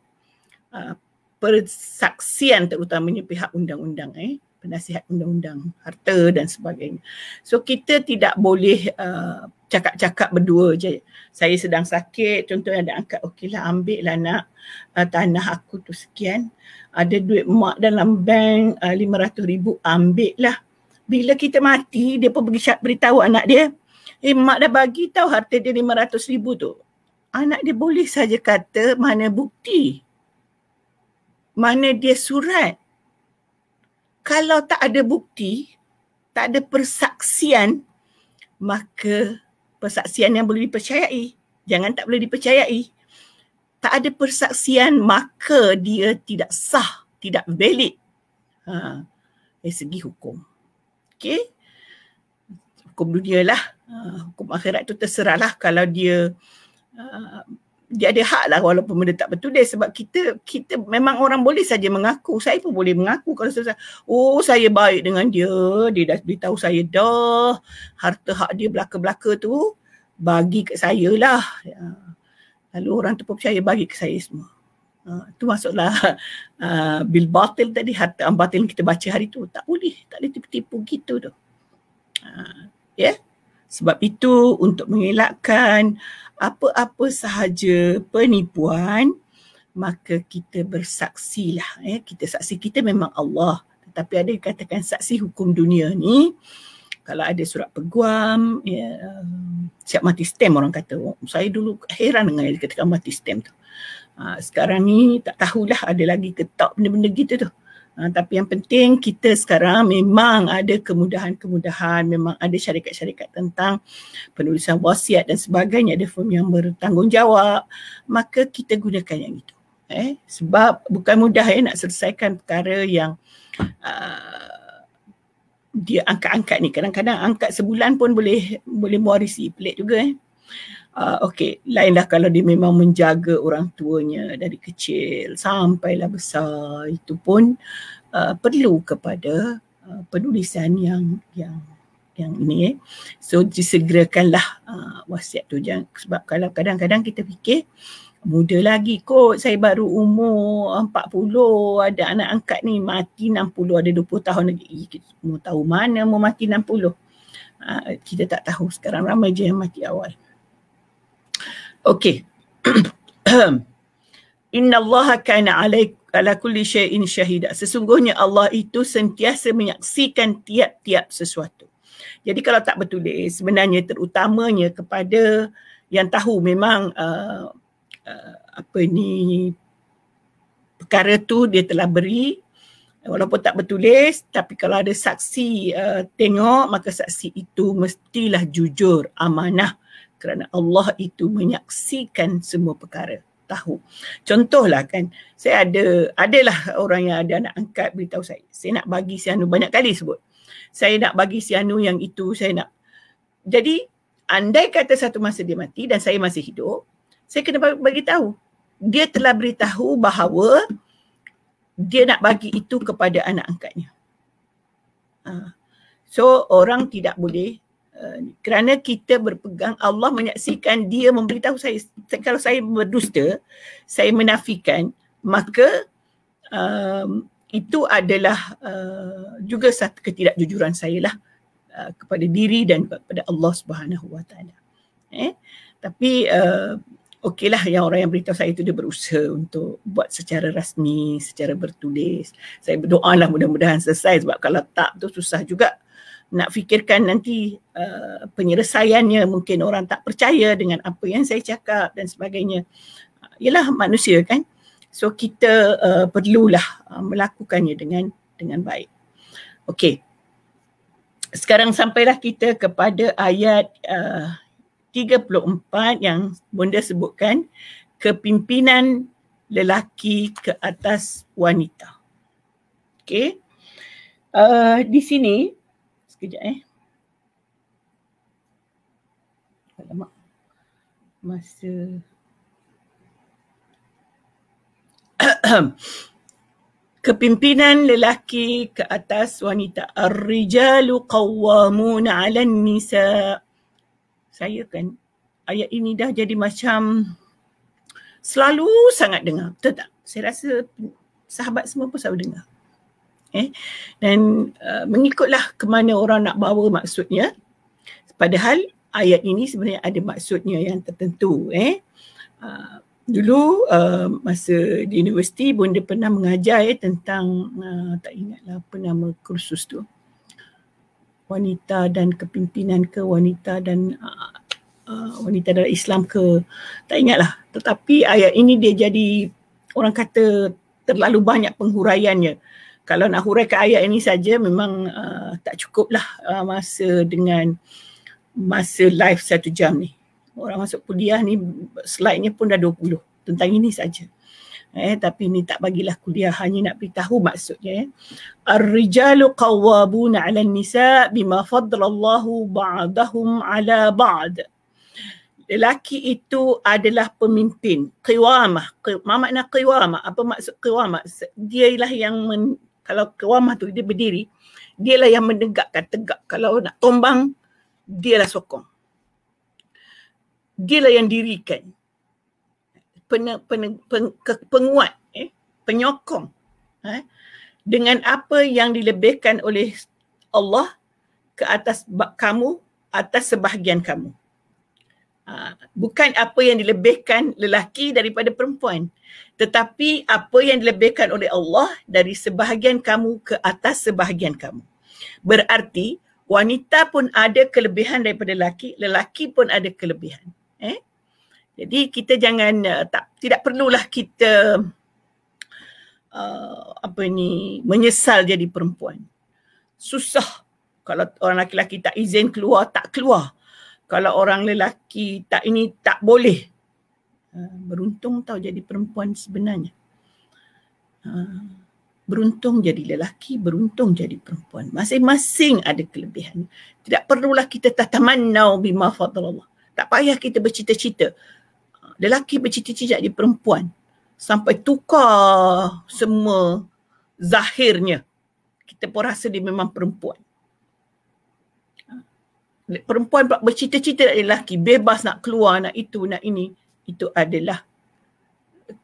persaksian, terutamanya pihak undang-undang, penasihat undang-undang harta dan sebagainya. So kita tidak boleh cakap-cakap berdua je. Saya sedang sakit, contohnya ada angkat, okeylah ambil lah nak tanah aku tu sekian, ada duit mak dalam bank 500,000, ambil lah. Bila kita mati, dia pun pergi beritahu anak dia, mak dah bagi tahu harta dia 500,000 tu. Anak dia boleh saja kata, mana bukti? Mana dia surat? Kalau tak ada bukti, tak ada persaksian, maka persaksian yang boleh dipercayai, jangan tak boleh dipercayai. Tak ada persaksian, maka dia tidak sah, tidak valid dari segi hukum. Okey? Hukum dunia lah. Hukum akhirat tu terserahlah. Kalau dia ada hak lah walaupun benda tak betul dia, sebab kita memang orang boleh saja mengaku. Saya pun boleh mengaku kalau saya baik dengan dia, dia dah beritahu saya dah harta hak dia belaka-belaka tu bagi ke saya lah. Lalu orang tu pun percaya bagi ke saya semua. Tu maksudlah bil batil tadi, harta batil kita baca hari tu. Tak boleh tipu-tipu gitu tu. Sebab itu untuk mengelakkan apa-apa sahaja penipuan, maka kita bersaksilah. Kita saksi kita memang Allah. Tetapi ada dikatakan saksi hukum dunia ni, kalau ada surat peguam, siap mati stem orang kata. Saya dulu heran dengan yang dikatakan mati stem tu. Sekarang ni tak tahulah ada lagi ke tak benda-benda gitu tu. Tapi yang penting kita sekarang memang ada kemudahan-kemudahan, memang ada syarikat-syarikat tentang penulisan wasiat dan sebagainya, ada firm yang bertanggungjawab, maka kita gunakan yang itu. Sebab bukan mudah nak selesaikan perkara yang dia angkat-angkat ni. Kadang-kadang angkat sebulan pun boleh mewarisi, pelik juga. Okey, lainlah kalau dia memang menjaga orang tuanya dari kecil sampailah besar, itu pun perlu kepada penulisan yang ini. So disegerakanlah wasiat tu. Sebab kalau kadang-kadang kita fikir muda lagi kot, saya baru umur 40, ada anak angkat ni mati 60, ada 20 tahun lagi. Kita semua tahu mana mau mati 60. Kita tak tahu, sekarang ramai je yang mati awal. Okey. Inna Allah kana ala kulli syai'in syahida. Sesungguhnya Allah itu sentiasa menyaksikan tiap-tiap sesuatu. Jadi kalau tak bertulis, sebenarnya terutamanya kepada yang tahu memang perkara tu dia telah beri, walaupun tak bertulis, tapi kalau ada saksi tengok, maka saksi itu mestilah jujur, amanah, kerana Allah itu menyaksikan semua perkara, tahu. Contohlah kan, saya adalah orang yang ada anak angkat beritahu saya nak bagi si anu, banyak kali sebut, saya nak bagi si anu yang itu, saya nak. Jadi andai kata satu masa dia mati dan saya masih hidup, saya kena bagi tahu. Dia telah beritahu bahawa dia nak bagi itu kepada anak angkatnya. So orang tidak boleh, kerana kita berpegang, Allah menyaksikan, dia memberitahu saya. Kalau saya berdusta, saya menafikan, maka itu adalah juga satu ketidakjujuran saya lah kepada diri dan kepada Allah Subhanahu Wa Taala. Tapi okeylah, yang orang yang beritahu saya itu dia berusaha untuk buat secara rasmi, secara bertulis. Saya berdoa lah mudah-mudahan selesai, sebab kalau tak tu susah juga nak fikirkan nanti penyelesaiannya. Mungkin orang tak percaya dengan apa yang saya cakap dan sebagainya. Yalah, manusia kan. So kita perlulah melakukannya dengan baik. Okey. Sekarang sampailah kita kepada ayat 34 yang Bonda sebutkan, kepimpinan lelaki ke atas wanita. Okey. Di sini sekejap alamak, masa kepimpinan lelaki ke atas wanita. Ar-rijalu qawwamuna 'alan nisa. Saya kan ayat ini dah jadi macam selalu sangat dengar. Betul tak? Saya rasa sahabat semua pun selalu dengar. Dan mengikutlah ke mana orang nak bawa maksudnya. Padahal ayat ini sebenarnya ada maksudnya yang tertentu. Dulu masa di universiti, Bonda pernah mengajar tentang, tak ingatlah apa nama kursus tu. Wanita dan kepimpinan ke, wanita dan wanita dalam Islam ke, tak ingatlah. Tetapi ayat ini dia jadi, orang kata terlalu banyak penghuraiannya. Kalau nak huraikan ayat ini saja memang tak cukup lah masa dengan masa live 1 jam ni. Orang masuk kuliah ni slide-nya pun dah 20 tentang ini saja. Tapi ni tak bagilah kuliah, hanya nak beritahu maksudnya. Ar-rijalu qawwabuna 'alan nisa bima faddalallahu ba'dahum 'ala ba'd. Lelaki itu adalah pemimpin. Qiwamah. Apa makna qiwamah? Apa maksud qiwamah? Dia lah yang kalau qiwamah tu dia berdiri, dialah yang menegakkan, tegak. Kalau nak tombang, dialah sokong. Dialah yang dirikan. Penguat, penyokong. Dengan apa yang dilebihkan oleh Allah ke atas kamu, atas sebahagian kamu. Bukan apa yang dilebihkan lelaki daripada perempuan, tetapi apa yang dilebihkan oleh Allah dari sebahagian kamu ke atas sebahagian kamu. Berarti wanita pun ada kelebihan daripada lelaki, lelaki pun ada kelebihan. Jadi kita jangan, tidak perlulah kita menyesal jadi perempuan. Susah kalau orang lelaki tak izin keluar, tak keluar. Kalau orang lelaki tak ini, tak boleh. Beruntung tau jadi perempuan sebenarnya. Beruntung jadi lelaki, beruntung jadi perempuan. Masing-masing ada kelebihan. Tidak perlulah kita tatamannau bima faddalallah. Tak payah kita bercita-cita. Lelaki bercita-cita jadi perempuan. Sampai tukar semua zahirnya kita pun rasa dia memang perempuan. Perempuan bercita-cita nak lelaki, bebas nak keluar, nak itu, nak ini. Itu adalah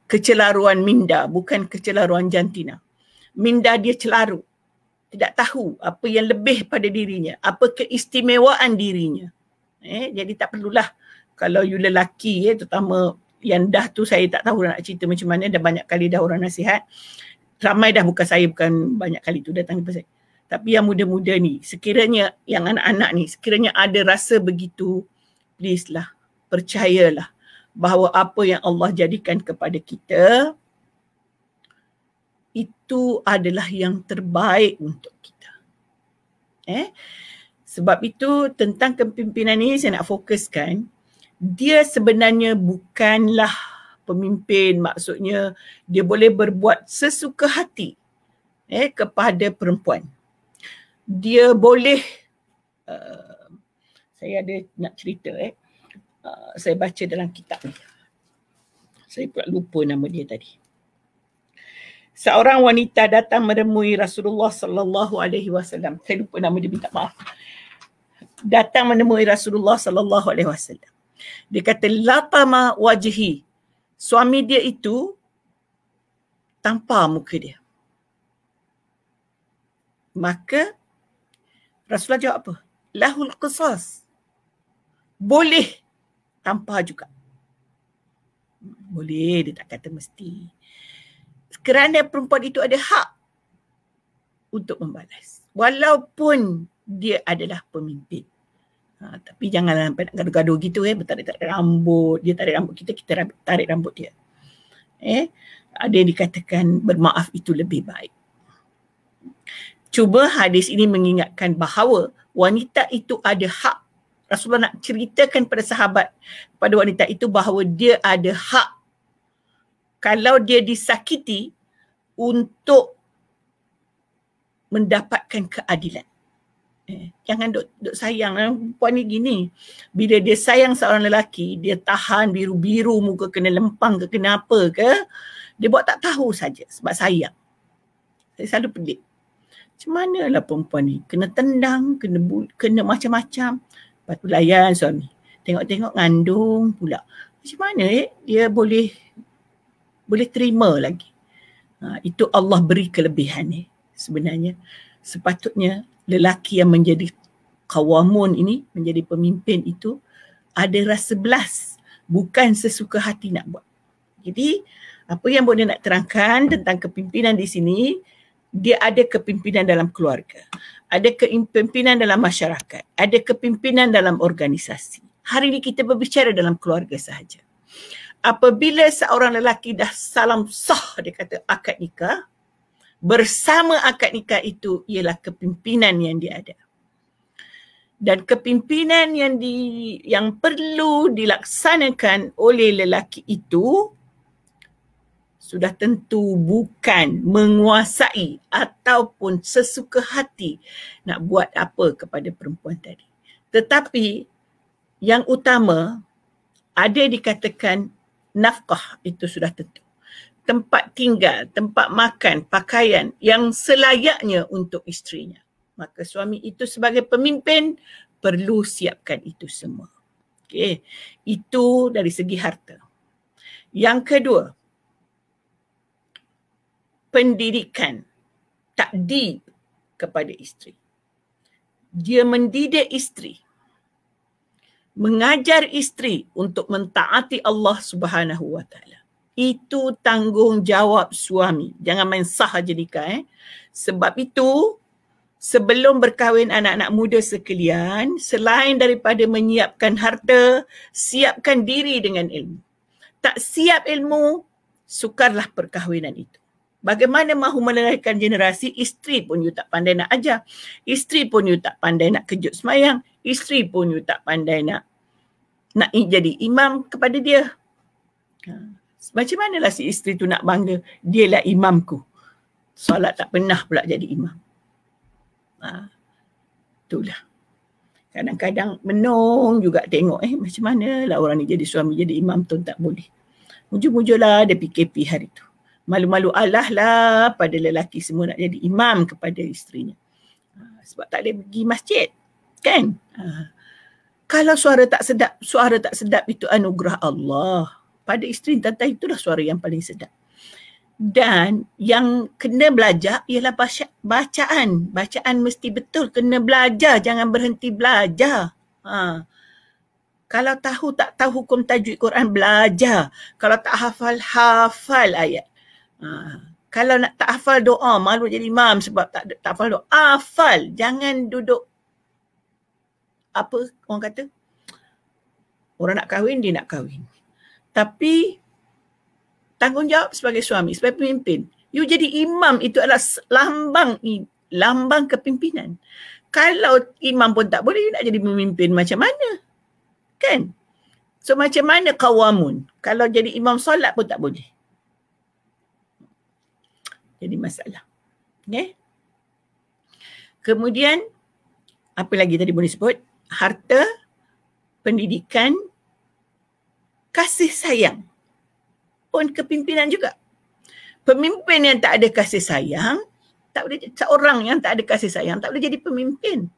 kecelaruan minda, bukan kecelaruan jantina. Minda dia celaru, tidak tahu apa yang lebih pada dirinya, apa keistimewaan dirinya. Jadi tak perlulah kalau you lelaki, terutama yang dah tu, saya tak tahu nak cerita macam mana, dah banyak kali dah orang nasihat. Ramai dah, bukan saya, bukan banyak kali tu datang jumpa saya. Tapi yang muda-muda ni, sekiranya yang anak-anak ni, sekiranya ada rasa begitu, please lah, percayalah bahawa apa yang Allah jadikan kepada kita, itu adalah yang terbaik untuk kita. Sebab itu tentang kepimpinan ini saya nak fokuskan, dia sebenarnya bukanlah pemimpin, maksudnya dia boleh berbuat sesuka hati kepada perempuan. Dia boleh, saya ada nak cerita, saya baca dalam kitab ni. Saya pula lupa nama dia tadi. Seorang wanita datang menemui Rasulullah sallallahu alaihi wasallam. Saya lupa nama dia, minta maaf. Datang menemui Rasulullah sallallahu alaihi wasallam. Dia kata, latama wajhi. Suami dia itu tampar muka dia. Maka Rasulullah jawab apa? Lahul qisas. Boleh tampar juga. Boleh, dia tak kata mesti. Kerana perempuan itu ada hak untuk membalas. Walaupun dia adalah pemimpin. Tapi janganlah sampai nak gaduh-gaduh gitu, bertarik-tarik rambut. Dia tarik rambut kita, kita tarik rambut dia. Ada yang dikatakan bermaaf itu lebih baik. Cuba hadis ini mengingatkan bahawa wanita itu ada hak. Rasulullah nak ceritakan pada sahabat, pada wanita itu bahawa dia ada hak kalau dia disakiti untuk mendapatkan keadilan. Jangan duk sayang. Perempuan ni gini, bila dia sayang seorang lelaki, dia tahan biru-biru muka, kena lempang ke, kena apa ke, dia buat tak tahu saja sebab sayang. Saya selalu pelik. Macam manalah perempuan ni, kena tendang, kena macam-macam. Lepas tu layan suami. Tengok-tengok ngandung pula. Macam mana dia boleh terima lagi. Itu Allah beri kelebihan ni. Sebenarnya sepatutnya lelaki yang menjadi qawamun ini, menjadi pemimpin itu, ada rasa belas. Bukan sesuka hati nak buat. Jadi apa yang boleh nak terangkan tentang kepimpinan di sini, dia ada kepimpinan dalam keluarga, ada kepimpinan dalam masyarakat, ada kepimpinan dalam organisasi. Hari ini kita berbicara dalam keluarga sahaja. Apabila seorang lelaki dah salam sah, dia kata akad nikah, bersama akad nikah itu ialah kepimpinan yang dia ada. Dan kepimpinan yang perlu dilaksanakan oleh lelaki itu sudah tentu bukan menguasai ataupun sesuka hati nak buat apa kepada perempuan tadi. Tetapi yang utama, ada dikatakan nafkah, itu sudah tentu. Tempat tinggal, tempat makan, pakaian yang selayaknya untuk isterinya. Maka suami itu sebagai pemimpin perlu siapkan itu semua. Okey, itu dari segi harta. Yang kedua, pendidikan, takdib kepada isteri. Dia mendidik isteri, mengajar isteri untuk mentaati Allah Subhanahu wa taala. Itu tanggungjawab suami. Jangan main sah aja nikah. Sebab itu sebelum berkahwin anak-anak muda sekalian, selain daripada menyiapkan harta, siapkan diri dengan ilmu. Tak siap ilmu, sukarlah perkahwinan itu. Bagaimana mahu melahirkan generasi, isteri pun you tak pandai nak ajar. Isteri pun you tak pandai nak kejut semayang. Isteri pun you tak pandai nak jadi imam kepada dia. Macam manalah si isteri tu nak bangga, dialah imamku. Solat tak pernah pula jadi imam. Itulah. Kadang-kadang menung juga tengok macam manalah orang ni jadi suami, jadi imam tu tak boleh. Mujur-mujurlah dia PKP hari tu. Malu-malu Allah lah pada lelaki semua nak jadi imam kepada isterinya. Sebab tak boleh pergi masjid. Kan? Kalau suara tak sedap itu anugerah Allah. Pada isteri tante itulah suara yang paling sedap. Dan yang kena belajar ialah bacaan. Bacaan mesti betul. Kena belajar. Jangan berhenti belajar. Kalau tahu tak tahu hukum tajwid Quran, belajar. Kalau tak hafal, hafal ayat. Kalau nak tak hafal doa, malu jadi imam sebab tak hafal doa. Hafal. Jangan duduk, apa orang kata? Orang nak kahwin, dia nak kahwin. Tapi tanggungjawab sebagai suami, sebagai pemimpin. You jadi imam itu adalah lambang kepimpinan. Kalau imam pun tak boleh, you nak jadi pemimpin macam mana? Kan? So macam mana qawamun? Kalau jadi imam solat pun tak boleh. Jadi masalah. Okay? Kemudian, apa lagi tadi boleh sebut? Harta, pendidikan, kasih sayang pun kepimpinan juga. Pemimpin yang tak ada kasih sayang, tak boleh, seorang yang tak ada kasih sayang tak boleh jadi pemimpin.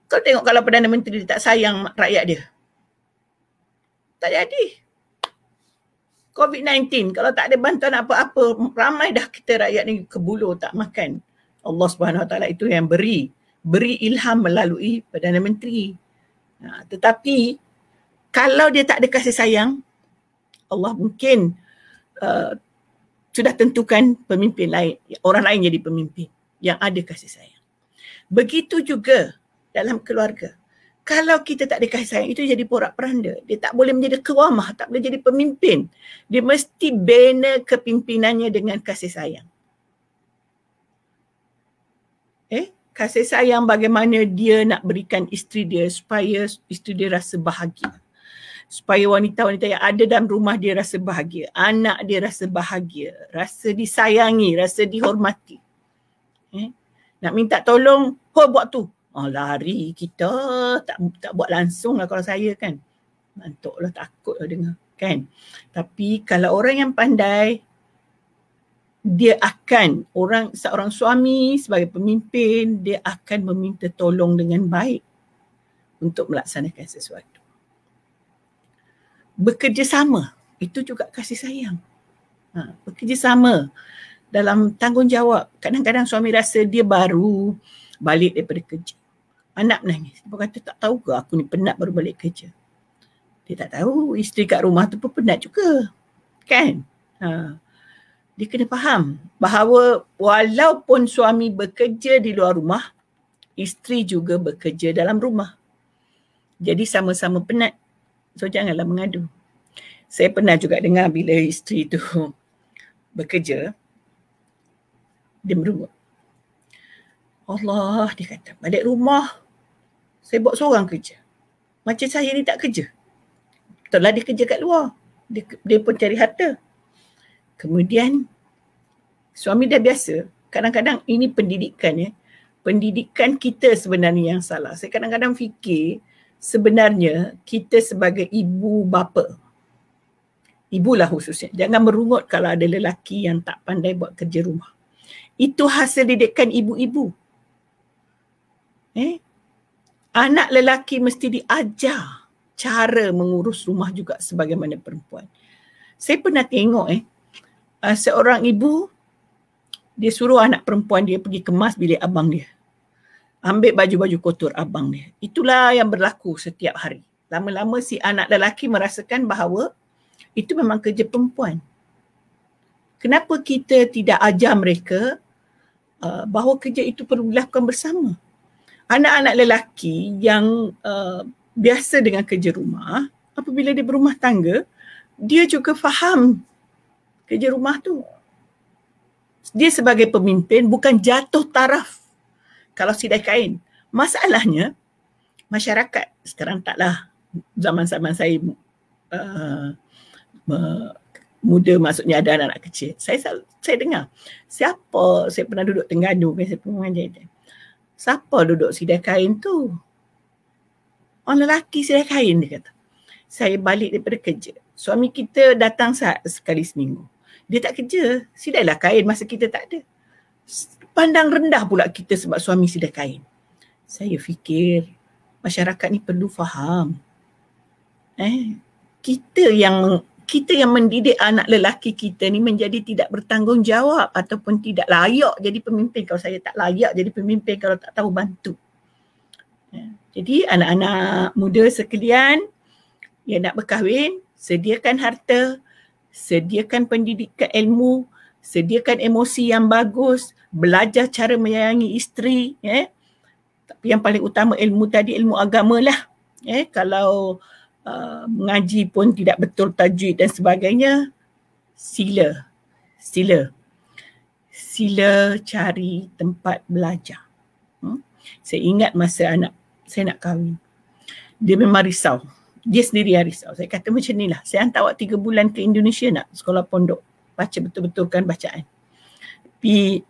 Kau tengok kalau Perdana Menteri tak sayang rakyat dia, tak jadi. COVID-19, kalau tak ada bantuan apa-apa, ramai dah kita rakyat ni kebuluh tak makan. Allah Subhanahu Wa Taala itu yang beri ilham melalui Perdana Menteri. Tetapi kalau dia tak ada kasih sayang, Allah mungkin sudah tentukan pemimpin lain, orang lain jadi pemimpin yang ada kasih sayang. Begitu juga dalam keluarga. Kalau kita tak ada kasih sayang, itu jadi porak-peranda. Dia tak boleh menjadi qawamah, tak boleh jadi pemimpin. Dia mesti bina kepimpinannya dengan kasih sayang. Kasih sayang bagaimana dia nak berikan isteri dia supaya isteri dia rasa bahagia. Supaya wanita-wanita yang ada dalam rumah dia rasa bahagia. Anak dia rasa bahagia. Rasa disayangi, rasa dihormati. Nak minta tolong, buat tu. Lari kita, tak buat langsung lah kalau saya kan. Mantuk lah, takut lah dengar kan. Tapi kalau orang yang pandai, dia akan, seorang suami sebagai pemimpin, dia akan meminta tolong dengan baik untuk melaksanakan sesuatu. Bekerjasama, itu juga kasih sayang. Bekerjasama dalam tanggungjawab. Kadang-kadang suami rasa dia baru balik daripada kerja. Anak menangis. Dia kata, tak tahu ke aku ni penat baru balik kerja. Dia tak tahu isteri kat rumah tu pun penat juga. Kan? Dia kena faham bahawa walaupun suami bekerja di luar rumah, isteri juga bekerja dalam rumah. Jadi sama-sama penat. So janganlah mengadu. Saya pernah juga dengar bila isteri tu bekerja, dia merungut. Allah, dia kata, balik rumah saya buat seorang kerja. Macam saya ni tak kerja. Betul lah dia kerja kat luar. Dia pun cari harta. Kemudian suami dah biasa. Kadang-kadang ini pendidikan ya. Pendidikan kita sebenarnya yang salah. Saya kadang-kadang fikir sebenarnya kita sebagai ibu bapa, ibulah khususnya, jangan merungut kalau ada lelaki yang tak pandai buat kerja rumah. Itu hasil didikan ibu-ibu. Anak lelaki mesti diajar cara mengurus rumah juga sebagaimana perempuan. Saya pernah tengok seorang ibu, dia suruh anak perempuan dia pergi kemas bilik abang dia. Ambil baju-baju kotor abang dia. Itulah yang berlaku setiap hari. Lama-lama si anak lelaki merasakan bahawa itu memang kerja perempuan. Kenapa kita tidak ajar mereka bahawa kerja itu perlu dilakukan bersama? Anak-anak lelaki yang biasa dengan kerja rumah, apabila dia berumah tangga, dia juga faham kerja rumah tu. Dia sebagai pemimpin bukan jatuh taraf kalau sidai kain. Masalahnya, masyarakat sekarang taklah, zaman-zaman saya muda, maksudnya ada anak-anak kecil. Saya dengar, saya pernah duduk Terengganu, saya pernah mengajar dia. Siapa duduk sidai kain tu? Orang lelaki sidai kain, dia kata. Saya balik daripada kerja. Suami kita datang sekali seminggu. Dia tak kerja. Sidailah kain masa kita tak ada. Pandang rendah pula kita sebab suami sidai kain. Saya fikir masyarakat ni perlu faham. Kita yang mendidik anak lelaki kita ni menjadi tidak bertanggungjawab ataupun tidak layak jadi pemimpin. Kalau saya tak layak jadi pemimpin kalau tak tahu bantu. Jadi anak-anak muda sekalian yang nak berkahwin, sediakan harta, sediakan pendidikan ilmu, sediakan emosi yang bagus, belajar cara menyayangi isteri. Tapi yang paling utama ilmu tadi, ilmu agama lah. Kalau mengaji pun tidak betul tajwid dan sebagainya, sila cari tempat belajar. Saya ingat masa anak saya nak kahwin, dia memang risau. Dia sendiri yang risau. Saya kata macam ni lah, saya hantar awak 3 bulan ke Indonesia nak sekolah pondok. Baca betul-betulkan bacaan. Tapi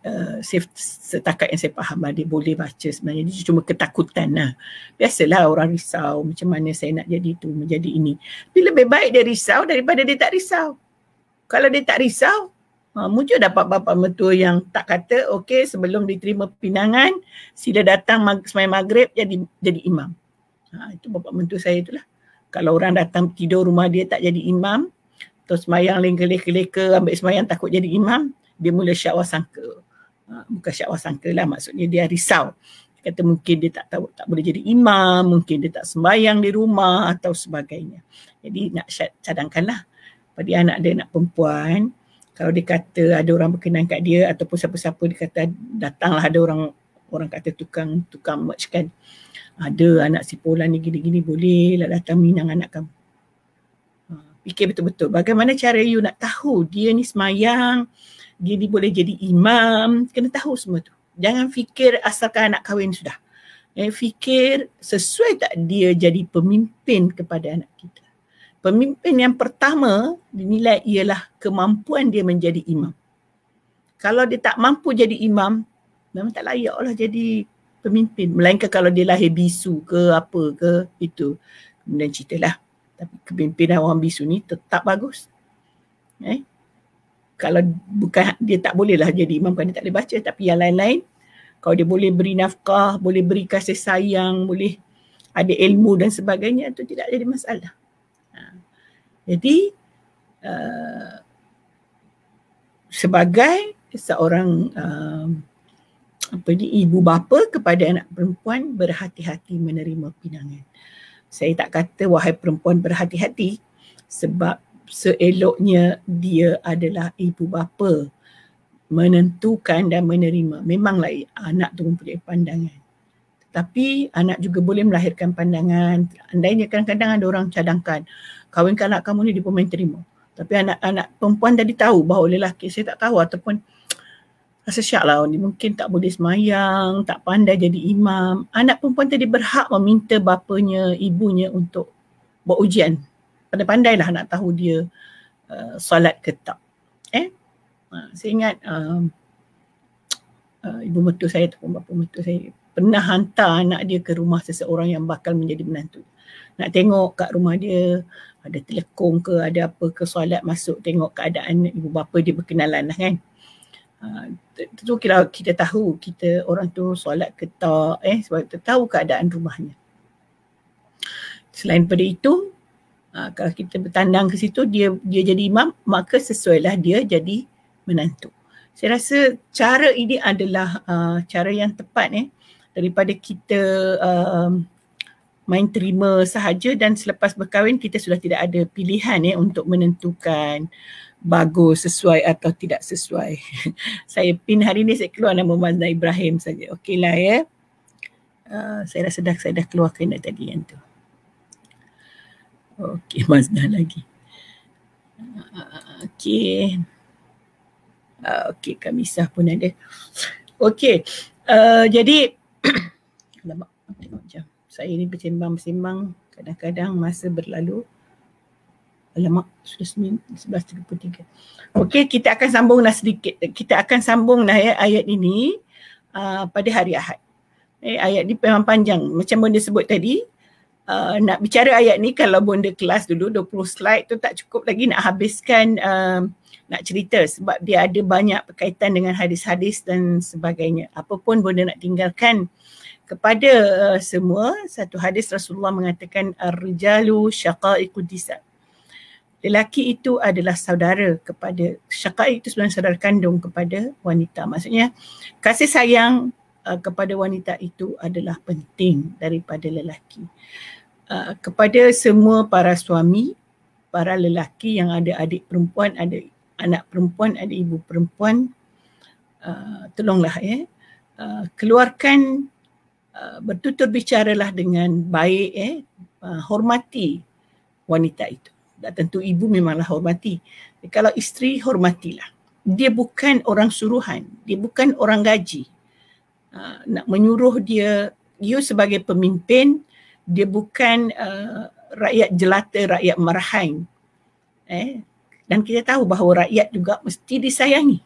setakat yang saya faham dia boleh baca sebenarnya. Dia cuma ketakutan lah. Biasalah orang risau macam mana saya nak jadi tu, menjadi ini. Tapi lebih baik dia risau daripada dia tak risau. Kalau dia tak risau, muncul dapat bapa mertua yang tak kata, okey sebelum diterima pinangan, sila datang sembahyang maghrib jadi imam. Itu bapa mertua saya itulah. Kalau orang datang tidur rumah dia tak jadi imam, terus sembahyang leka-leka ambil sembahyang takut jadi imam, dia mula syakwa sangka. Bukan syakwa sangka lah, maksudnya dia risau. Dia kata mungkin dia tak tahu, tak boleh jadi imam, mungkin dia tak sembahyang di rumah atau sebagainya. Jadi nak cadangkanlah pada anak dia, anak perempuan, kalau dia kata ada orang berkenan kat dia ataupun siapa-siapa dia kata datanglah ada orang kata tukang merch kan. Ada anak si Polan ni gini-gini, boleh lah datang minang anak kamu. Fikir betul-betul bagaimana cara you nak tahu dia ni semayang, dia ni boleh jadi imam, kena tahu semua tu. Jangan fikir asalkan anak kahwin sudah. Fikir sesuai tak dia jadi pemimpin kepada anak kita. Pemimpin yang pertama dinilai ialah kemampuan dia menjadi imam. Kalau dia tak mampu jadi imam, memang tak layaklah jadi pemimpin. Melainkan kalau dia lahir bisu ke apa ke, itu kemudian ceritalah. Tapi kepimpinan orang bisu ni tetap bagus. Kalau bukan dia tak bolehlah jadi imam kerana dia tak boleh baca, tapi yang lain-lain, kalau dia boleh beri nafkah, boleh beri kasih sayang, boleh ada ilmu dan sebagainya, itu tidak jadi masalah. Jadi sebagai seorang ibu bapa kepada anak perempuan, berhati-hati menerima pinangan. Saya tak kata wahai perempuan berhati-hati, sebab seeloknya dia adalah ibu bapa menentukan dan menerima. Memanglah anak tu mempunyai pandangan. Tetapi anak juga boleh melahirkan pandangan. Andainya kadang-kadang ada orang cadangkan, kahwinkan anak kamu ni dia pun main terima. Tapi anak perempuan tadi tahu bahawa lelaki saya tak tahu ataupun rasa syak lah, dia mungkin tak boleh semayang, tak pandai jadi imam. Anak perempuan tadi berhak meminta bapanya, ibunya untuk buat ujian. Pandai-pandailah nak tahu dia solat ke tak. Saya ingat ibu mertua saya ataupun bapa mertua saya pernah hantar anak dia ke rumah seseorang yang bakal menjadi menantu. Nak tengok kat rumah dia ada telekong ke, ada apa ke, solat masuk tengok keadaan ibu bapa dia berkenalan lah kan. Tentu kita tahu kita orang tu solat ke tak, sebab kita tahu keadaan rumahnya. Selain daripada itu, kalau kita bertandang ke situ dia jadi imam, maka sesuailah dia jadi menantu. Saya rasa cara ini adalah cara yang tepat daripada kita main terima sahaja dan selepas berkahwin kita sudah tidak ada pilihan untuk menentukan bagus, sesuai atau tidak sesuai. Saya pin hari ni saya keluar nama Mazna Ibrahim saja. Okeylah ya. Saya rasa saya dah keluarkan tadi yang tu. Okey, Mazna lagi. Okey. Okey, Kamisah pun ada. Okey. Jadi alamak, tengok jam. Saya ni bersembang-bersembang, kadang-kadang masa berlalu. Alamak, sudah 11.33. Okey, kita akan sambunglah sedikit. Kita akan sambunglah ayat ini pada hari Ahad. Ayat ni memang panjang. Macam mana dia sebut tadi, nak bicara ayat ni, kalau bonda kelas dulu 20 slide tu tak cukup lagi nak habiskan nak cerita, sebab dia ada banyak berkaitan dengan hadis-hadis dan sebagainya. Apapun bonda nak tinggalkan kepada semua, satu hadis Rasulullah mengatakan ar-rijalu syaqaiqud nisa. Lelaki itu adalah saudara kepada, syaqaiq itu sebenarnya saudara kandung kepada wanita. Maksudnya kasih sayang kepada wanita itu adalah penting daripada lelaki. Kepada semua para suami, para lelaki yang ada adik perempuan, ada anak perempuan, ada ibu perempuan, tolonglah keluarkan, bertutur bicaralah dengan baik, hormati wanita itu. Dan tentu ibu memanglah hormati. Kalau isteri, hormatilah. Dia bukan orang suruhan, dia bukan orang gaji. Nak menyuruh dia, you sebagai pemimpin, dia bukan rakyat jelata, rakyat marahan. Dan kita tahu bahawa rakyat juga mesti disayangi.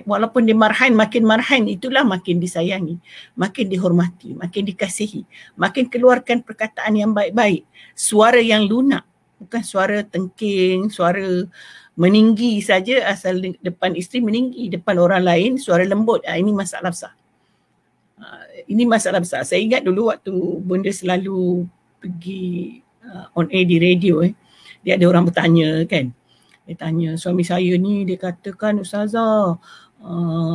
Walaupun dia marahan, makin marahan, itulah makin disayangi, makin dihormati, makin dikasihi, makin keluarkan perkataan yang baik-baik, suara yang lunak, bukan suara tengking, suara meninggi saja, asal depan isteri meninggi, depan orang lain suara lembut. Ini masalah besar. Ini masalah besar. Saya ingat dulu waktu bonda selalu pergi on air di radio, dia ada orang bertanya kan. Dia tanya, suami saya ni dia katakan, Ustazah,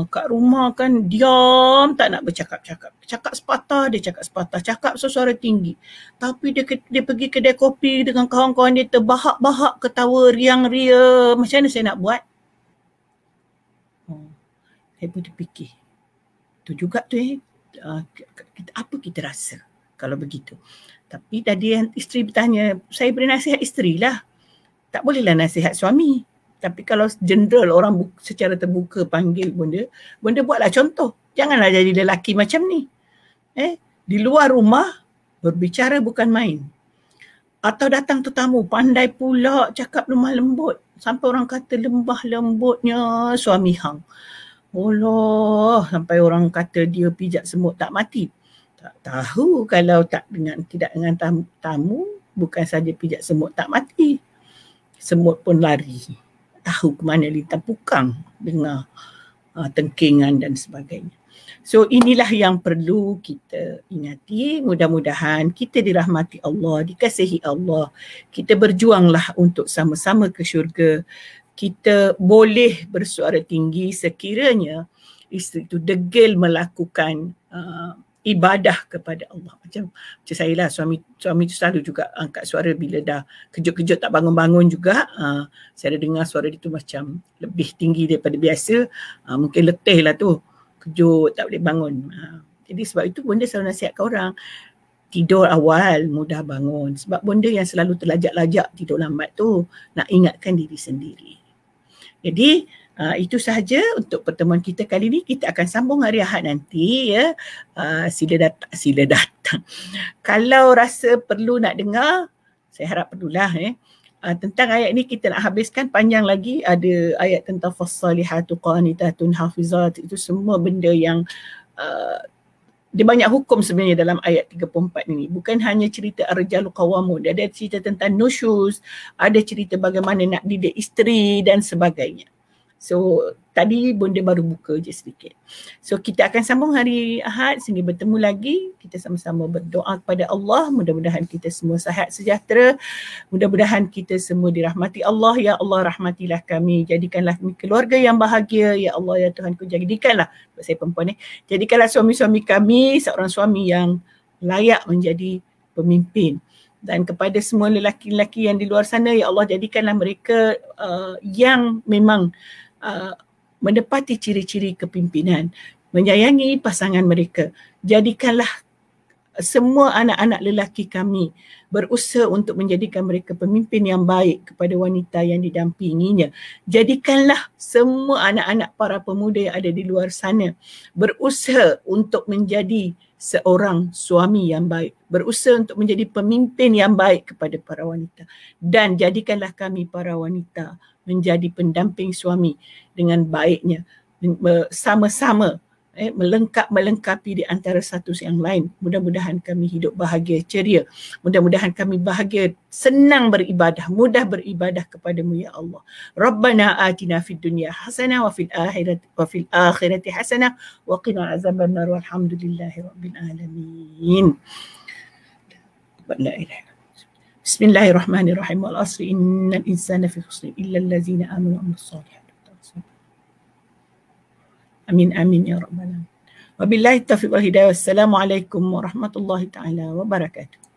kat rumah kan diam, tak nak bercakap-cakap. Cakap sepatah, dia cakap sepatah. Cakap sesuara tinggi. Tapi dia pergi kedai kopi dengan kawan-kawan dia, terbahak-bahak, ketawa, riang-ria. Macam mana saya nak buat? Saya pun terfikir. Itu juga tu apa kita rasa kalau begitu. Tapi tadi isteri bertanya, saya beri nasihat isteri lah. Tak bolehlah nasihat suami. Tapi kalau general orang secara terbuka panggil bonda buatlah contoh. Janganlah jadi lelaki macam ni. Di luar rumah berbicara bukan main. Atau datang tetamu, pandai pula cakap lemah lembut. Sampai orang kata lembah lembutnya suami hang. Allah, sampai orang kata dia pijak semut tak mati. Tak tahu kalau tidak dengan tamu, bukan saja pijak semut tak mati. Semut pun lari. Tahu ke mana lintang pukang dengar tengkingan dan sebagainya. So inilah yang perlu kita ingati. Mudah-mudahan kita dirahmati Allah, dikasihi Allah. Kita berjuanglah untuk sama-sama ke syurga. Kita boleh bersuara tinggi sekiranya isteri itu degil melakukan ibadah kepada Allah. Macam saya lah, suami tu selalu juga angkat suara bila dah kejut-kejut tak bangun-bangun juga. Saya ada dengar suara dia tu macam lebih tinggi daripada biasa. Mungkin letih lah tu, kejut tak boleh bangun. Jadi sebab itu bonda selalu nasihatkan orang, tidur awal, mudah bangun. Sebab bonda yang selalu terlajak-lajak tidur lambat tu, nak ingatkan diri sendiri. Jadi itu sahaja untuk pertemuan kita kali ini. Kita akan sambung hari Ahad nanti ya. Sila datang. Kalau rasa perlu nak dengar, saya harap perlulah tentang ayat ini kita nak habiskan panjang lagi. Ada ayat tentang fassalihatu qanitatun hafizat. Itu semua benda yang dia banyak hukum sebenarnya dalam ayat 34 ini. Bukan hanya cerita ar-rijalu qawwamun. Dia ada cerita tentang nusyuz, ada cerita bagaimana nak didik isteri dan sebagainya. So tadi bonda baru buka je sedikit. So kita akan sambung hari Ahad sehingga bertemu lagi. Kita sama-sama berdoa kepada Allah. Mudah-mudahan kita semua sihat sejahtera. Mudah-mudahan kita semua dirahmati Allah. Ya Allah, rahmatilah kami. Jadikanlah kami keluarga yang bahagia. Ya Allah, ya Tuhanku, jadikanlah, saya perempuan jadikanlah suami-suami kami seorang suami yang layak menjadi pemimpin. Dan kepada semua lelaki-lelaki yang di luar sana, ya Allah, jadikanlah mereka yang memang mendapati ciri-ciri kepimpinan, menyayangi pasangan mereka. Jadikanlah semua anak-anak lelaki kami berusaha untuk menjadikan mereka pemimpin yang baik kepada wanita yang didampinginya. Jadikanlah semua anak-anak para pemuda yang ada di luar sana berusaha untuk menjadi seorang suami yang baik, berusaha untuk menjadi pemimpin yang baik kepada para wanita. Dan jadikanlah kami para wanita menjadi pendamping suami dengan baiknya, sama-sama melengkapi di antara satu yang lain. Mudah-mudahan kami hidup bahagia, ceria. Mudah-mudahan kami bahagia, senang beribadah, mudah beribadah kepadamu ya Allah. Rabbana atina fid dunya hasanah wa fil akhirati hasanah wa qina azabannar walhamdulillahi rabbil alamin. La ilaha. Bismillahirrahmanirrahim. Wal asri innal insana fi khusr illa allazina amanu wa amilus solihat. Amin amin ya rabbal alamin. Wabillahi taufiq wal hidayah. Wassalamualaikum warahmatullahi taala wabarakatuh.